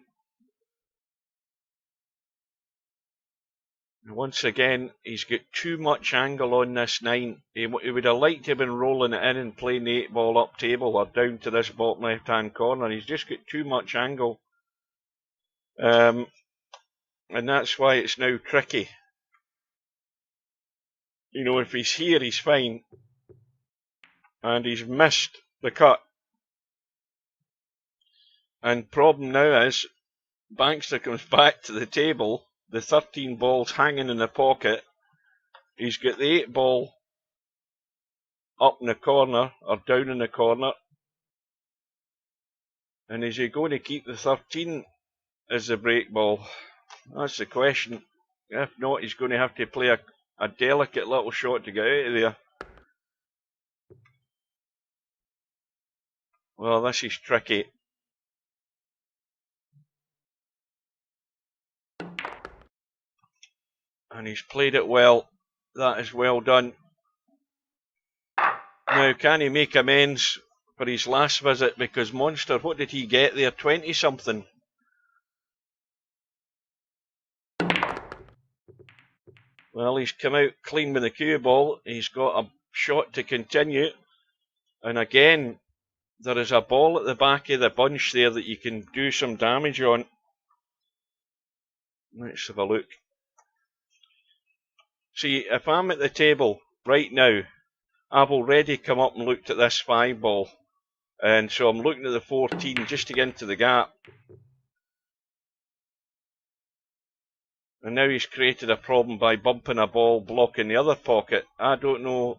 And once again, he's got too much angle on this 9. He would have liked to have been rolling it in and playing the 8-ball up table or down to this bottom left hand corner. He's just got too much angle, and that's why it's now tricky. You know, if he's here, he's fine, and he's missed the cut. And problem now is, Bankster comes back to the table, the 13 balls hanging in the pocket. He's got the 8-ball up in the corner, or down in the corner. And is he going to keep the 13 as the break ball? That's the question. If not, he's going to have to play a delicate little shot to get out of there. Well, this is tricky. And he's played it well. That is well done. Now, can he make amends for his last visit? Because Monster, what did he get there? 20-something. Well, he's come out clean with the cue ball. He's got a shot to continue. And again, there is a ball at the back of the bunch there that you can do some damage on. Let's have a look. See, if I'm at the table right now, I've already come up and looked at this 5-ball. And so I'm looking at the 14 just to get into the gap. And now he's created a problem by bumping a ball, blocking the other pocket. I don't know.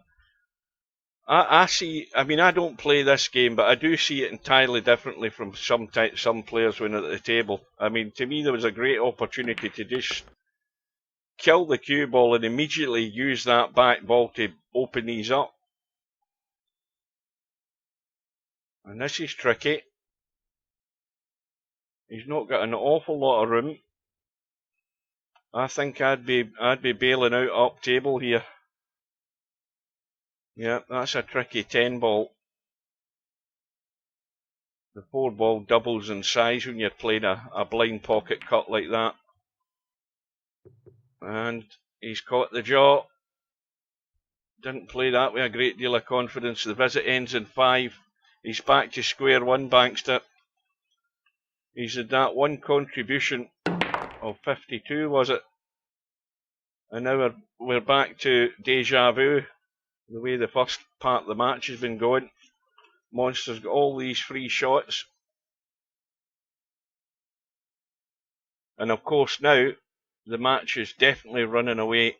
I see, I mean, I don't play this game, but I do see it entirely differently from some players when at the table. I mean, to me, there was a great opportunity to just kill the cue ball and immediately use that back ball to open these up. And this is tricky. He's not got an awful lot of room. I think I'd be bailing out up table here. Yeah, that's a tricky 10 ball. The 4 ball doubles in size when you're playing a blind pocket cut like that. And he's caught the jaw. Didn't play that with a great deal of confidence. The visit ends in 5. He's back to square one, Bankster. He's had that one contribution of 52, was it? And now we're back to deja vu, the way the first part of the match has been going. Monster's got all these free shots. And of course now, the match is definitely running away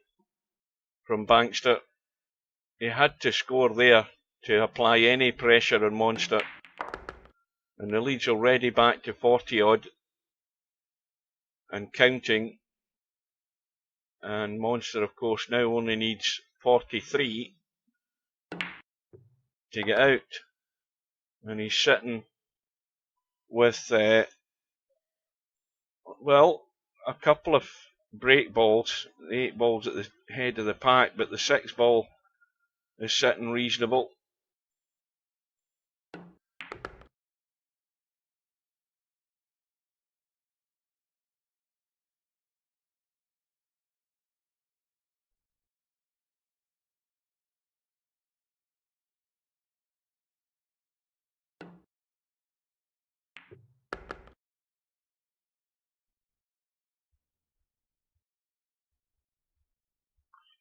from Bankster. He had to score there to apply any pressure on Monster. And the lead's already back to 40 odd and counting. And Monster, of course, now only needs 43 to get out. And he's sitting with, well, a couple of break balls, the 8 balls at the head of the pack, but the 6 ball is sitting reasonable.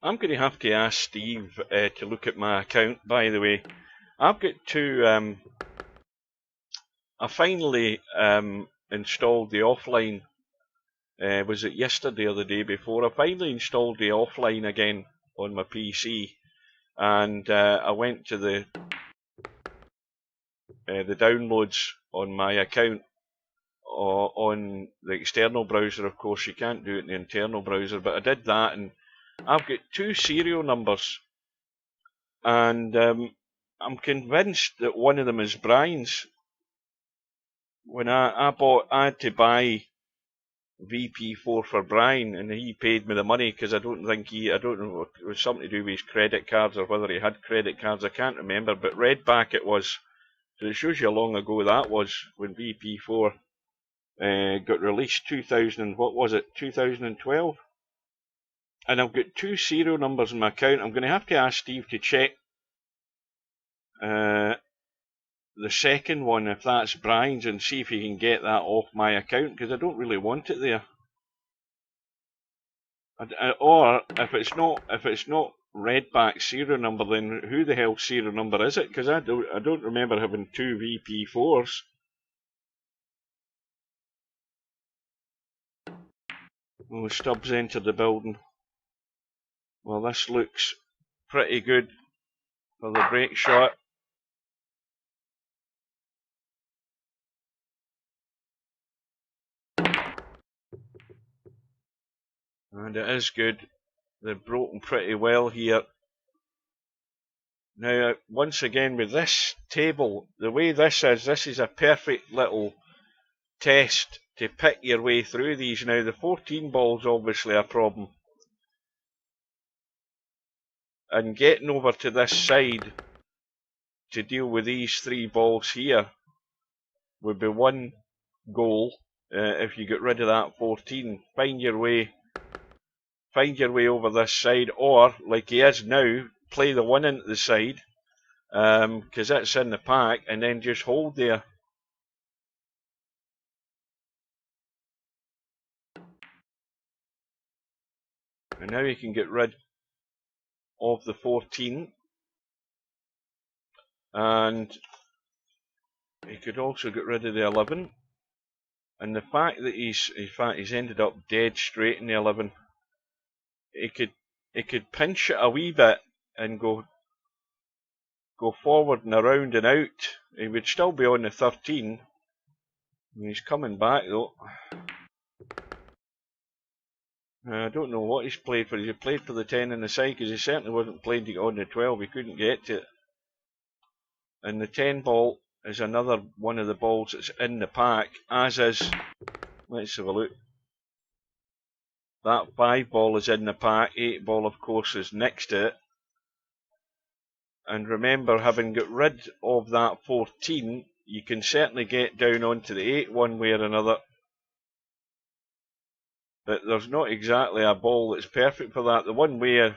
I'm going to have to ask Steve to look at my account, by the way. I've got to, I finally installed the offline, was it yesterday or the day before? I finally installed the offline again on my PC, and I went to the downloads on my account on the external browser. Of course, you can't do it in the internal browser, but I did that, and I've got 2 serial numbers, and I'm convinced that one of them is Brian's. When I had to buy VP4 for Brian, and he paid me the money because I don't know if it was something to do with his credit cards or whether he had credit cards, I can't remember, but Redback it was. So it shows you how long ago that was when VP4 got released, 2012? And I've got 2 serial numbers in my account. I'm going to have to ask Steve to check the second one, if that's Brian's, and see if he can get that off my account, because I don't really want it there. Or if it's not Redback's serial number, then who the hell's serial number is it? Because I don't remember having 2 VP4s. Oh, Stubbs entered the building. Well, this looks pretty good for the break shot. And it is good. They've broken pretty well here. Now, once again, with this table, the way this is a perfect little test to pick your way through these. Now, the 14 ball's obviously a problem. And getting over to this side to deal with these 3 balls here would be one goal. If you get rid of that 14, find your way over this side, or like he is now, play the 1 into the side, because that's in the pack, and then just hold there. And now you can get rid of the 14, and he could also get rid of the 11. And the fact that he's ended up dead straight in the 11, he could pinch it a wee bit and go forward and around and out. He would still be on the 13. And he's coming back though. I don't know what he's played for. He played for the 10 in the side, because he certainly wasn't playing to get on the 12. He couldn't get to it. And the 10 ball is another one of the balls that's in the pack, as is, let's have a look, That 5 ball is in the pack, 8 ball of course is next to it. And remember, having got rid of that 14, you can certainly get down onto the 8 one way or another. But there's not exactly a ball that's perfect for that. The one way of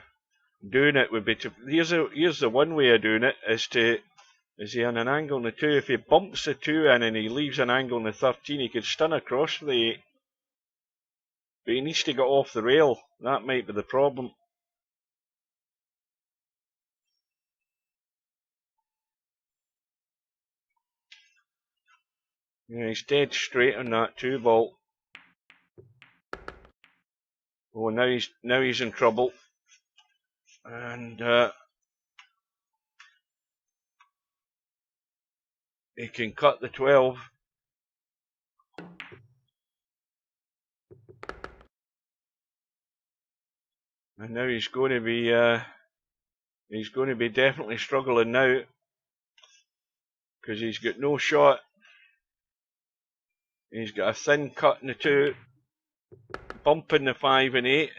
doing it would be to, here's the one way of doing it, is he on an angle on the 2? If he bumps the 2 in and he leaves an angle on the 13, he could stun across for the 8. But he needs to get off the rail. That might be the problem. Yeah, he's dead straight on that 2 ball. Oh, now he's in trouble. And he can cut the 12. And now he's going to be definitely struggling now, because he's got no shot. He's got a thin cut in the 2, bumping the 5 and 8,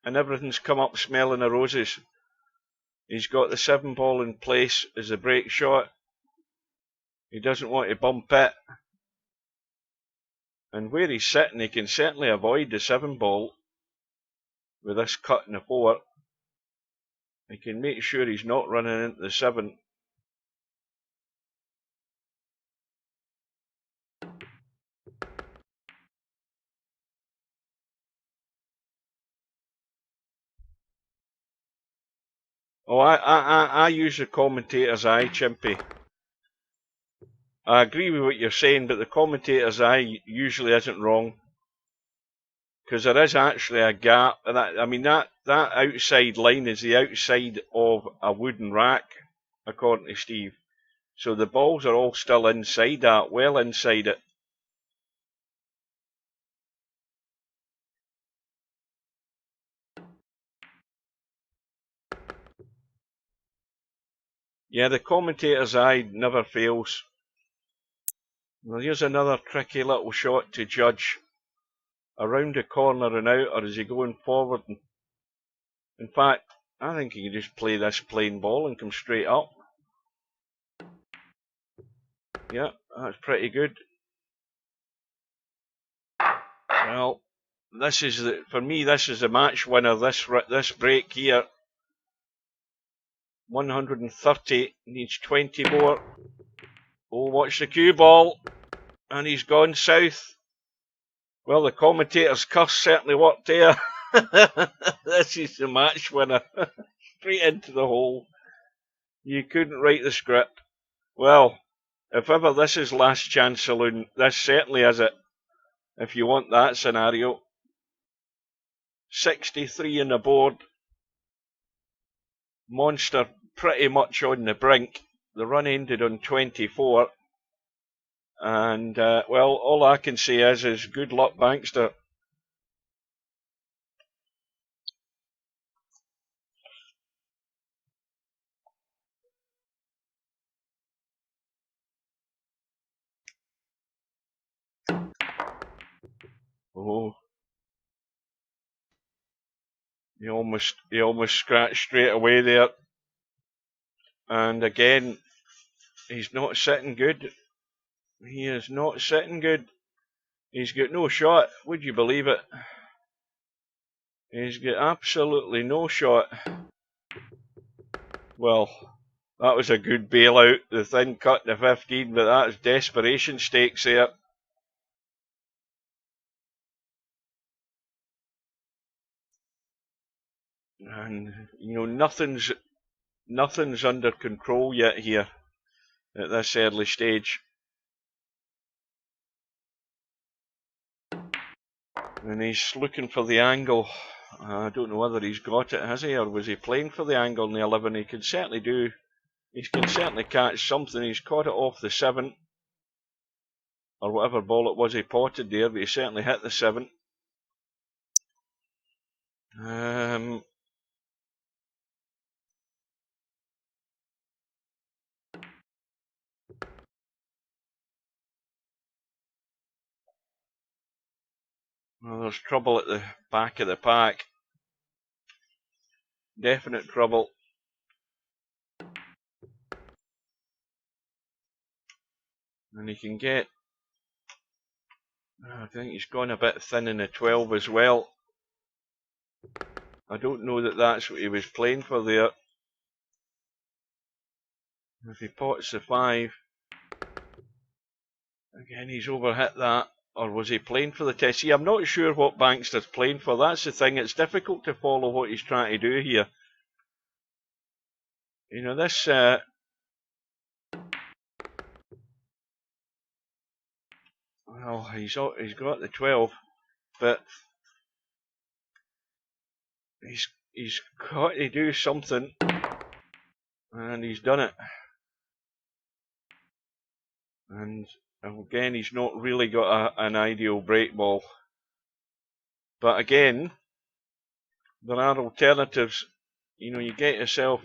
and everything's come up smelling of roses. He's got the 7 ball in place as a break shot. He doesn't want to bump it. And where he's sitting, he can certainly avoid the 7 ball with this cut in the 4. He can make sure he's not running into the 7. Oh, I use the commentator's eye, Chimpy. I agree with what you're saying, but the commentator's eye usually isn't wrong. Because there is actually a gap. That outside line is the outside of a wooden rack, according to Steve. So the balls are all still inside that, well inside it. Yeah, the commentator's eye never fails. Well, here's another tricky little shot to judge. Around the corner and out, or is he going forward? In fact, I think he can just play this plain ball and come straight up. Yeah, that's pretty good. Well, for me, this is the match winner, this break here. 130, needs 20 more. Oh, watch the cue ball. And he's gone south. Well, the commentator's curse certainly worked there. This is the match winner. Straight into the hole. You couldn't write the script. Well, if ever this is last chance saloon, this certainly is it. If you want that scenario. 63 on the board. Monster pretty much on the brink. The run ended on 24. And, well, all I can say is good luck, Bankster. Oh. He almost scratched straight away there. And again, he's not sitting good. He is not sitting good. He's got no shot. Would you believe it? He's got absolutely no shot. Well, that was a good bailout. The thin cut to 15, but that's desperation stakes there. And, nothing's under control yet here at this early stage. And he's looking for the angle. I don't know whether he's got it, has he, or was he playing for the angle in the 11? He can certainly do. He can certainly catch something. He's caught it off the 7. Or whatever ball it was he potted there, but he certainly hit the 7. Well, there's trouble at the back of the pack. Definite trouble. And he can get... I think he's gone a bit thin in the 12 as well. I don't know that that's what he was playing for there. If he pots the 5, again he's overhit that. Or was he playing for the test? See, I'm not sure what Bankster's playing for. That's the thing. It's difficult to follow what he's trying to do here. You know, this... well, he's got the 12, but he's got to do something, and he's done it. And again, he's not really got an ideal break ball. But again, there are alternatives. You know, you get yourself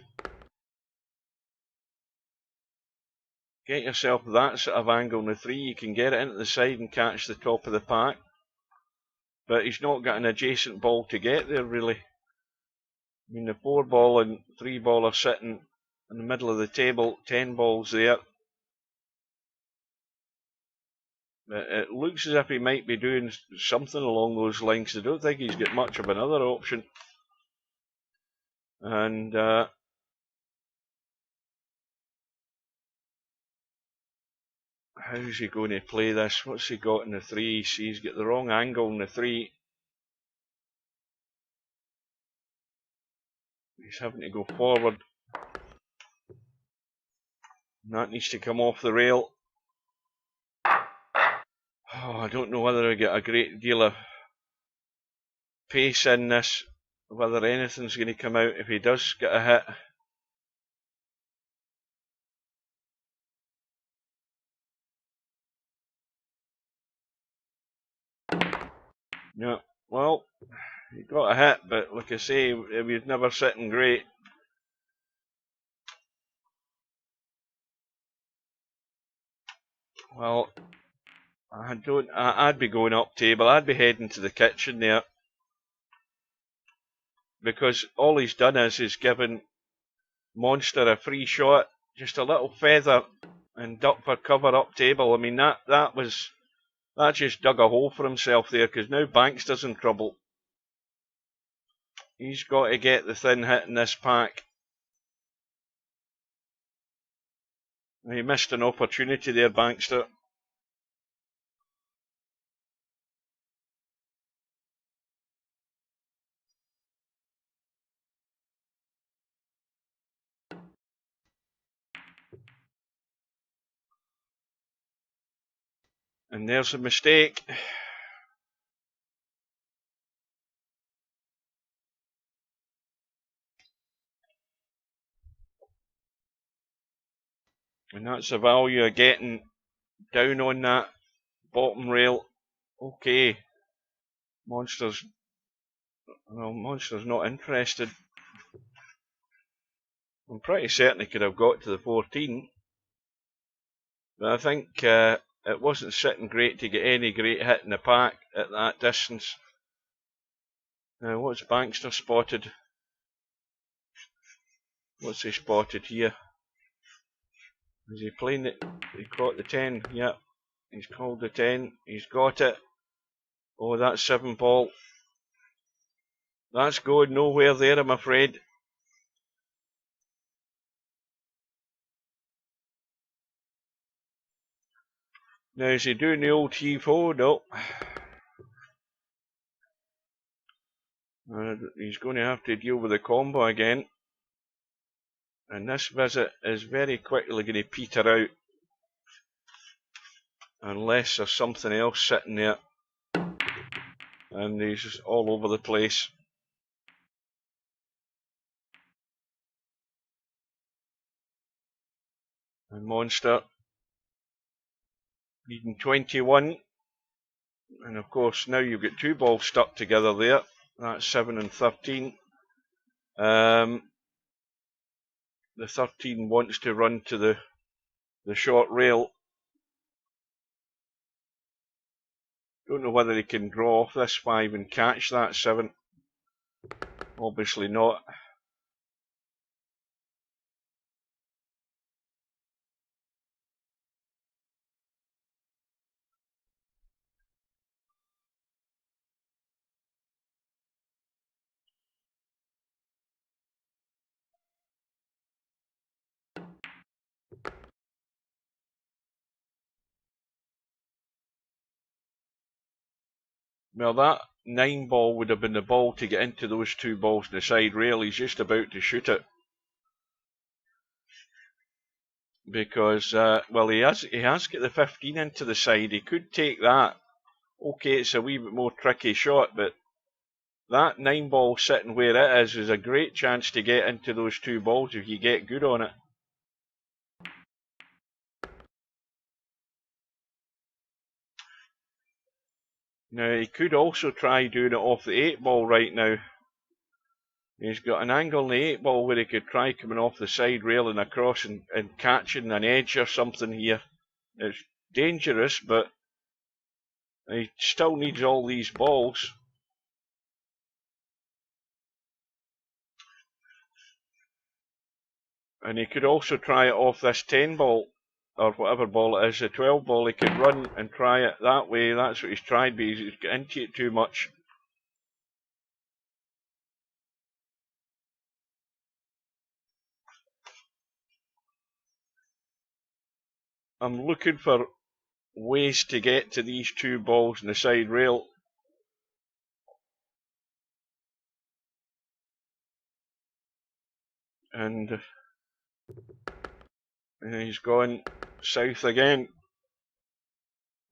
that sort of angle in the 3, you can get it into the side and catch the top of the pack. But he's not got an adjacent ball to get there, really. I mean, the 4 ball and 3 ball are sitting in the middle of the table, 10 balls there. It looks as if he might be doing something along those lines. I don't think he's got much of another option. And how's he going to play this? What's he got in the 3? See, he's got the wrong angle in the 3. He's having to go forward. And that needs to come off the rail. Oh, I don't know whether I get a great deal of pace in this, whether anything's going to come out if he does get a hit. Yeah, well, he got a hit, but like I say, he was never sitting great. Well, I'd be going up table. I'd be heading to the kitchen there, because all he's done is given Monster a free shot, just a little feather and duck for cover up table. I mean, that just dug a hole for himself there, because now Bankster's in trouble. He's got to get the thin hit in this pack. He missed an opportunity there, Bankster. And there's a mistake. And that's the value of getting down on that bottom rail. Okay. Monster's not interested. I'm pretty certain he could have got to the 14. But I think it wasn't sitting great to get any great hit in the pack at that distance. Now, what's Bankster spotted? What's he spotted here? Is he playing it? He caught the 10. Yep. He's called the 10. He's got it. Oh, that's 7 ball. That's going nowhere there, I'm afraid. Now, is he doing the old heave ho? No. He's going to have to deal with the combo again. And this visit is very quickly going to peter out, unless there's something else sitting there. And he's just all over the place. And Monster needing 21. And of course, now you've got 2 balls stuck together there. That's 7 and 13. The 13 wants to run to the short rail. Don't know whether he can draw off this 5 and catch that 7. Obviously not. Well, that 9 ball would have been the ball to get into those 2 balls in the side rail. He's just about to shoot it. Because, well, he has got the 15 into the side. He could take that. Okay, it's a wee bit more tricky shot, but that 9 ball sitting where it is a great chance to get into those 2 balls if you get good on it. Now, he could also try doing it off the 8 ball right now. He's got an angle on the 8 ball where he could try coming off the side rail and across and catching an edge or something here. It's dangerous, but he still needs all these balls. And he could also try it off this 10 ball, or whatever ball it is, the 12 ball. He could run and try it that way. That's what he's tried, but he's got into it too much. I'm looking for ways to get to these 2 balls in the side rail. And he's gone south again,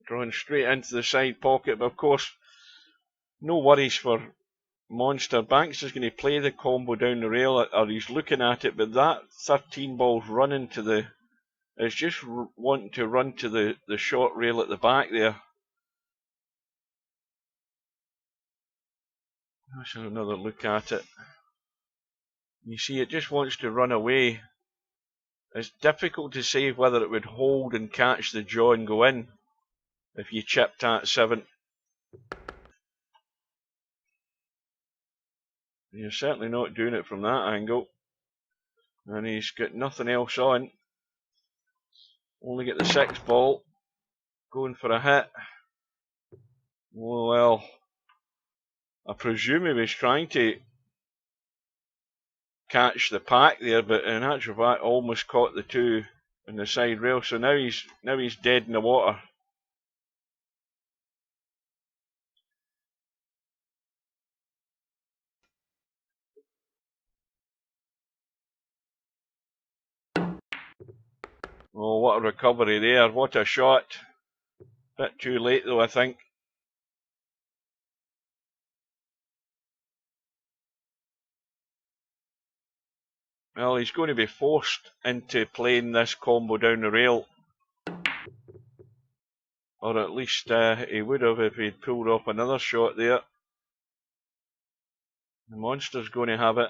drawing straight into the side pocket. But of course, no worries for Monster. Bankster's going to play the combo down the rail, or he's looking at it, but that 13 ball's running to the... It's just wanting to run to the short rail at the back there. Let's have another look at it. You see, it just wants to run away. It's difficult to say whether it would hold and catch the jaw and go in if you chipped at 7. You're certainly not doing it from that angle. And he's got nothing else on. Only get the 6 ball. Going for a hit. Well, I presume he was trying to catch the pack there, but in actual fact almost caught the 2 in the side rail. So now he's dead in the water. Oh, what a recovery there. What a shot. Bit too late though, I think. Well, he's going to be forced into playing this combo down the rail. Or at least he would have if he'd pulled off another shot there. The Monster's going to have it.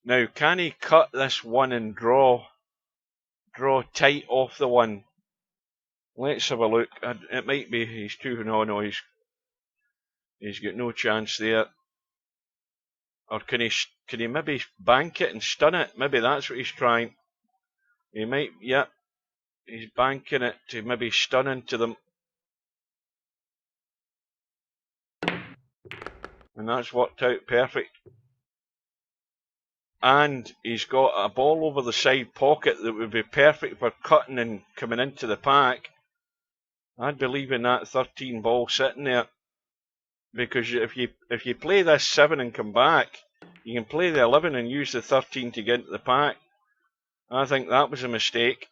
Now, can he cut this 1 and draw tight off the 1? Let's have a look. It might be he's too... No, he's got no chance there. Or can he maybe bank it and stun it? Maybe that's what he's trying. He might, yep. He's banking it to maybe stun into them. And that's worked out perfect. And he's got a ball over the side pocket that would be perfect for cutting and coming into the pack. I'd be leaving that 13 ball sitting there. Because if you play this 7 and come back, you can play the 11 and use the 13 to get into the pack. I think that was a mistake.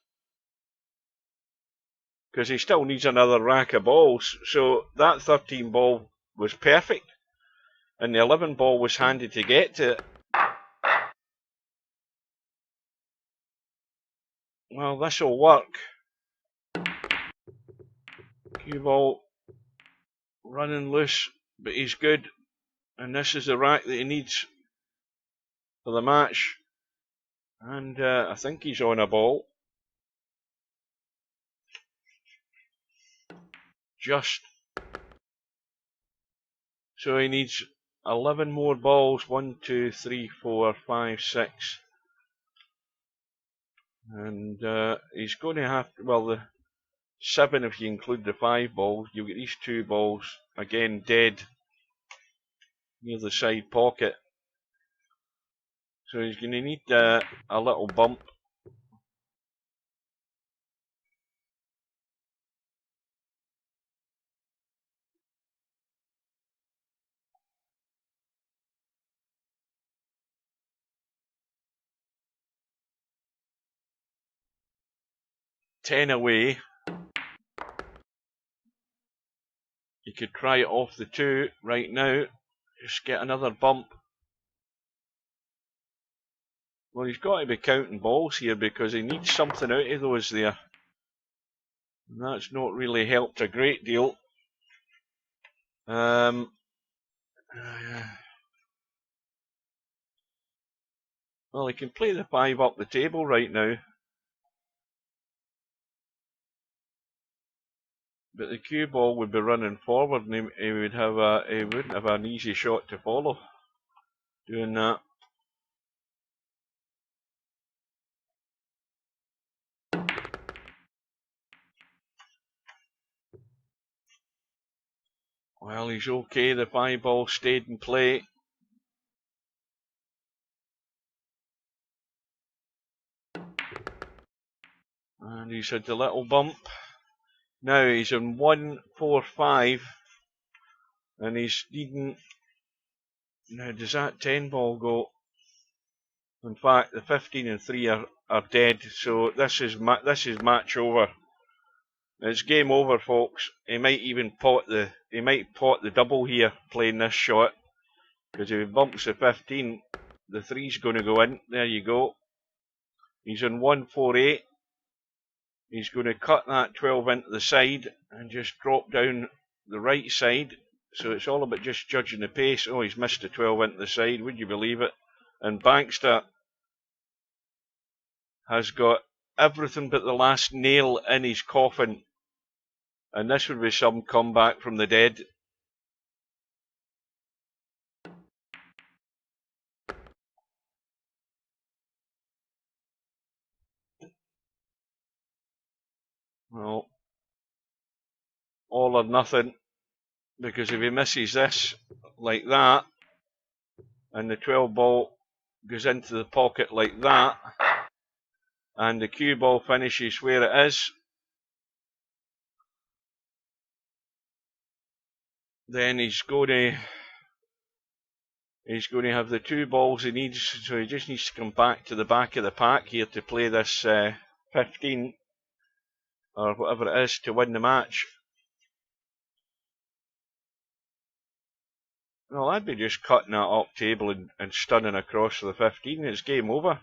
Because he still needs another rack of balls. So that 13 ball was perfect. And the 11 ball was handy to get to it. Well, this'll work. Cue ball running loose, but he's good. And this is the rack that he needs for the match. And I think he's on a ball. Just So he needs 11 more balls. 1, 2, 3, 4, 5, 6. And he's going to have to, well, the 7 if you include the 5 balls. You'll get these 2 balls, again, dead near the side pocket. So he's going to need a little bump. Ten away. You could try it off the 2 right now. Just get another bump. Well, he's got to be counting balls here because he needs something out of those there. And that's not really helped a great deal. Well, he can play the 5 up the table right now. But the cue ball would be running forward, and he would have he wouldn't have an easy shot to follow doing that. Well, he's okay. The 5 ball stayed in play. And he's had a little bump. Now he's in 1, 4, 5. And he's needing. Now, does that 10 ball go? In fact, the 15 and 3 are dead. So this is match over. It's game over, folks. He might even pot the double here playing this shot, because if he bumps the 15, the 3's going to go in. There you go. He's in 1, 4, 8. He's going to cut that 12 into the side and just drop down the right side. So it's all about just judging the pace. Oh, he's missed the 12 into the side. Would you believe it? And Bankster has got everything but the last nail in his coffin. And this would be some comeback from the dead. Well, all or nothing. Because if he misses this like that, and the 12 ball goes into the pocket like that, and the cue ball finishes where it is, then he's going to have the 2 balls he needs. So he just needs to come back to the back of the pack here to play this 15 or whatever it is to win the match. Well, I'd be just cutting that up table and stunning across for the 15. It's game over.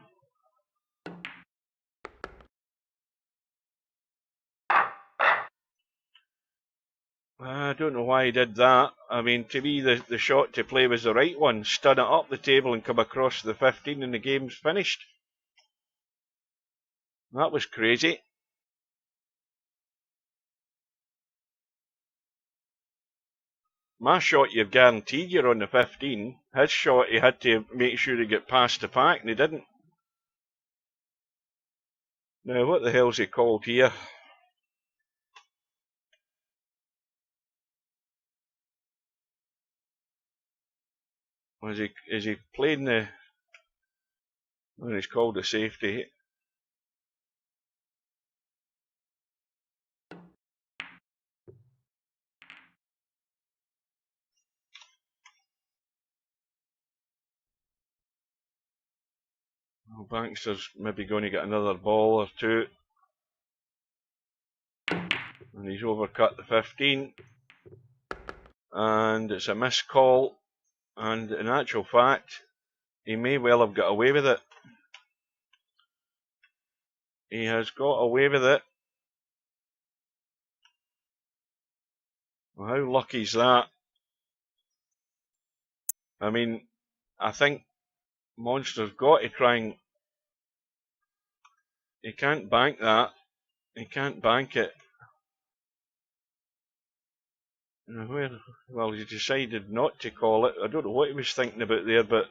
I don't know why he did that. I mean, to me, the shot to play was the right one. Stun it up the table and come across the 15 and the game's finished. That was crazy. My shot, you're guaranteed you're on the 15. His shot, he had to make sure he got past the pack, and he didn't. Now, what the hell's he called here? Is he playing the... Well, he's called the safety. Well, Bankster's maybe going to get another ball or 2. And he's overcut the 15. And it's a missed call. And in actual fact, he may well have got away with it. He has got away with it. Well, how lucky is that? I mean, I think Monster's got to try and... He can't bank that. He can't bank it. Well, he decided not to call it. I don't know what he was thinking about there, but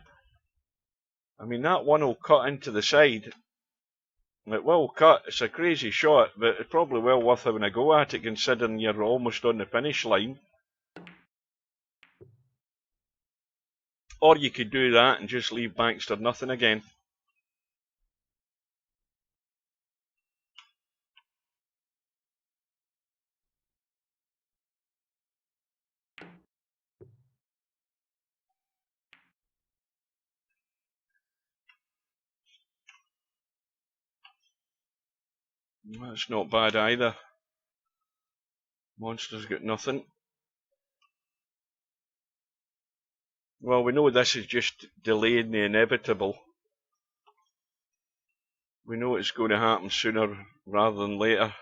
I mean, that one will cut into the side. It will cut. It's a crazy shot, but it's probably well worth having a go at it, considering you're almost on the finish line. Or you could do that and just leave bankster nothing again. That's not bad either. Monster's got nothing. Well, we know this is just delaying the inevitable. We know it's going to happen sooner rather than later.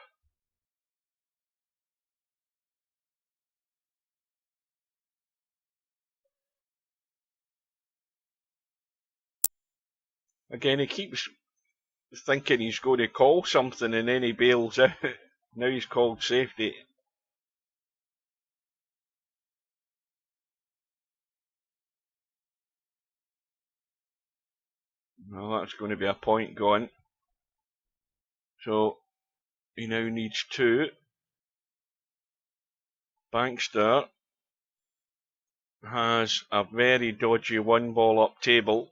Again, he keeps thinking he's going to call something and then he bails out. Now he's called safety. Well, that's going to be a point gone. So he now needs 2. Bankster has a very dodgy 1 ball up table,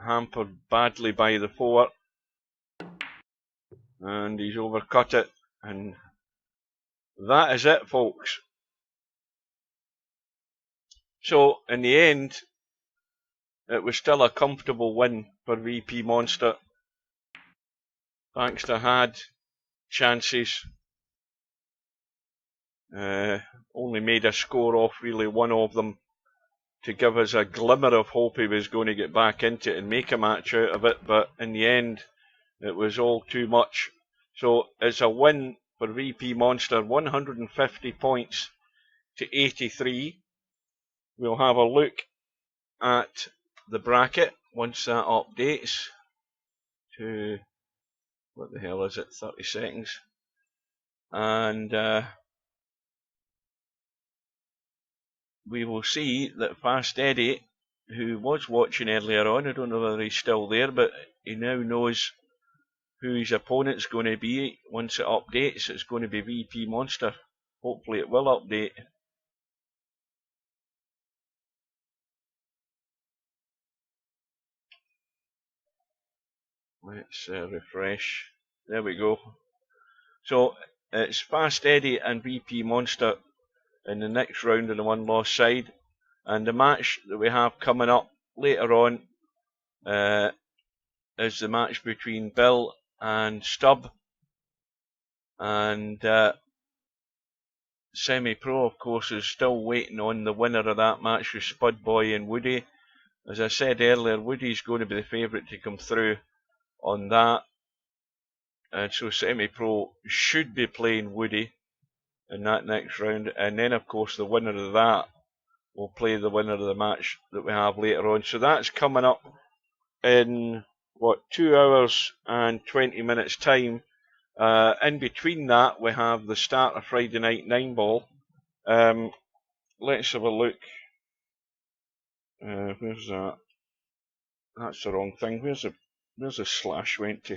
hampered badly by the 4, and he's overcut it, and that is it, folks. So in the end, it was still a comfortable win for VPMonster. Bankster had chances, only made a score off really one of them to give us a glimmer of hope he was going to get back into it and make a match out of it, but in the end it was all too much. So it's a win for VPMonster, 150 points to 83. We'll have a look at the bracket once that updates to, what the hell is it, 30 seconds. And we will see that Fast Eddie, who was watching earlier on, I don't know whether he's still there, but he now knows who his opponent's going to be. Once it updates, it's going to be VPMonster. Hopefully it will update. Let's refresh. There we go. So it's Fast Eddie and VPMonster in the next round on the one-loss side, and the match that we have coming up later on is the match between Bill and Stubb, and Semi-Pro, of course, is still waiting on the winner of that match with Spudboy and Woody. As I said earlier, Woody's going to be the favourite to come through on that, and so Semi-Pro should be playing Woody in that next round, and then of course the winner of that will play the winner of the match that we have later on. So that's coming up in, what, 2 hours and 20 minutes time. In between that we have the start of Friday Night 9-ball. Let's have a look. Where's that? That's the wrong thing. Where's the slash went to?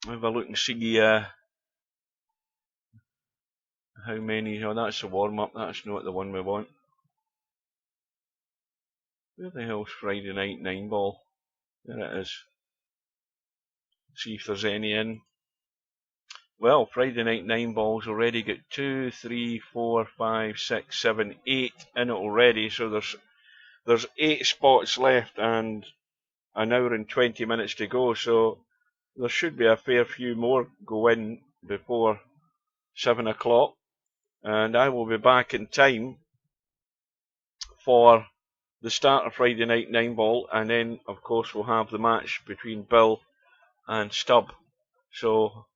Have a look and see how many. Oh, that's the warm-up. That's not the one we want. Where the hell's Friday Night 9-ball? There it is. See if there's any in. Well, Friday Night 9-ball's already got 2, 3, 4, 5, 6, 7, 8 in it already. So there's 8 spots left and an hour and 20 minutes to go. So there should be a fair few more go in before 7 o'clock. And I will be back in time for the start of Friday Night 9-ball, and then of course we'll have the match between Bill and Stubb. So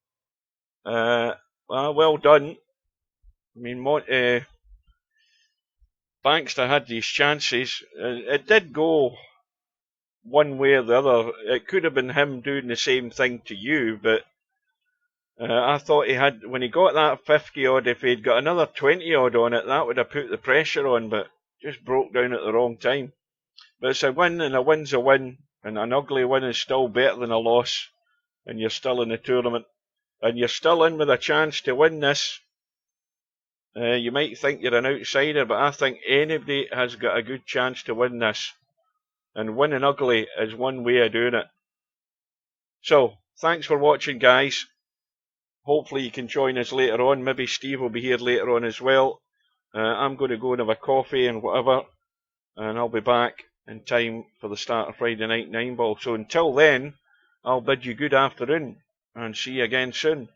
well done. I mean, Bankster had these chances. It did go one way or the other. It could have been him doing the same thing to you, but I thought he had, when he got that 50 odd, if he'd got another 20 odd on it, that would have put the pressure on, but just broke down at the wrong time. But it's a win, and a win's a win, and an ugly win is still better than a loss, and you're still in the tournament, and you're still in with a chance to win this. You might think you're an outsider, but I think anybody has got a good chance to win this, and winning ugly is one way of doing it. So, thanks for watching, guys. Hopefully you can join us later on. Maybe Steve will be here later on as well. I'm going to go and have a coffee and whatever, and I'll be back in time for the start of Friday Night 9 Ball. So until then, I'll bid you good afternoon, and see you again soon.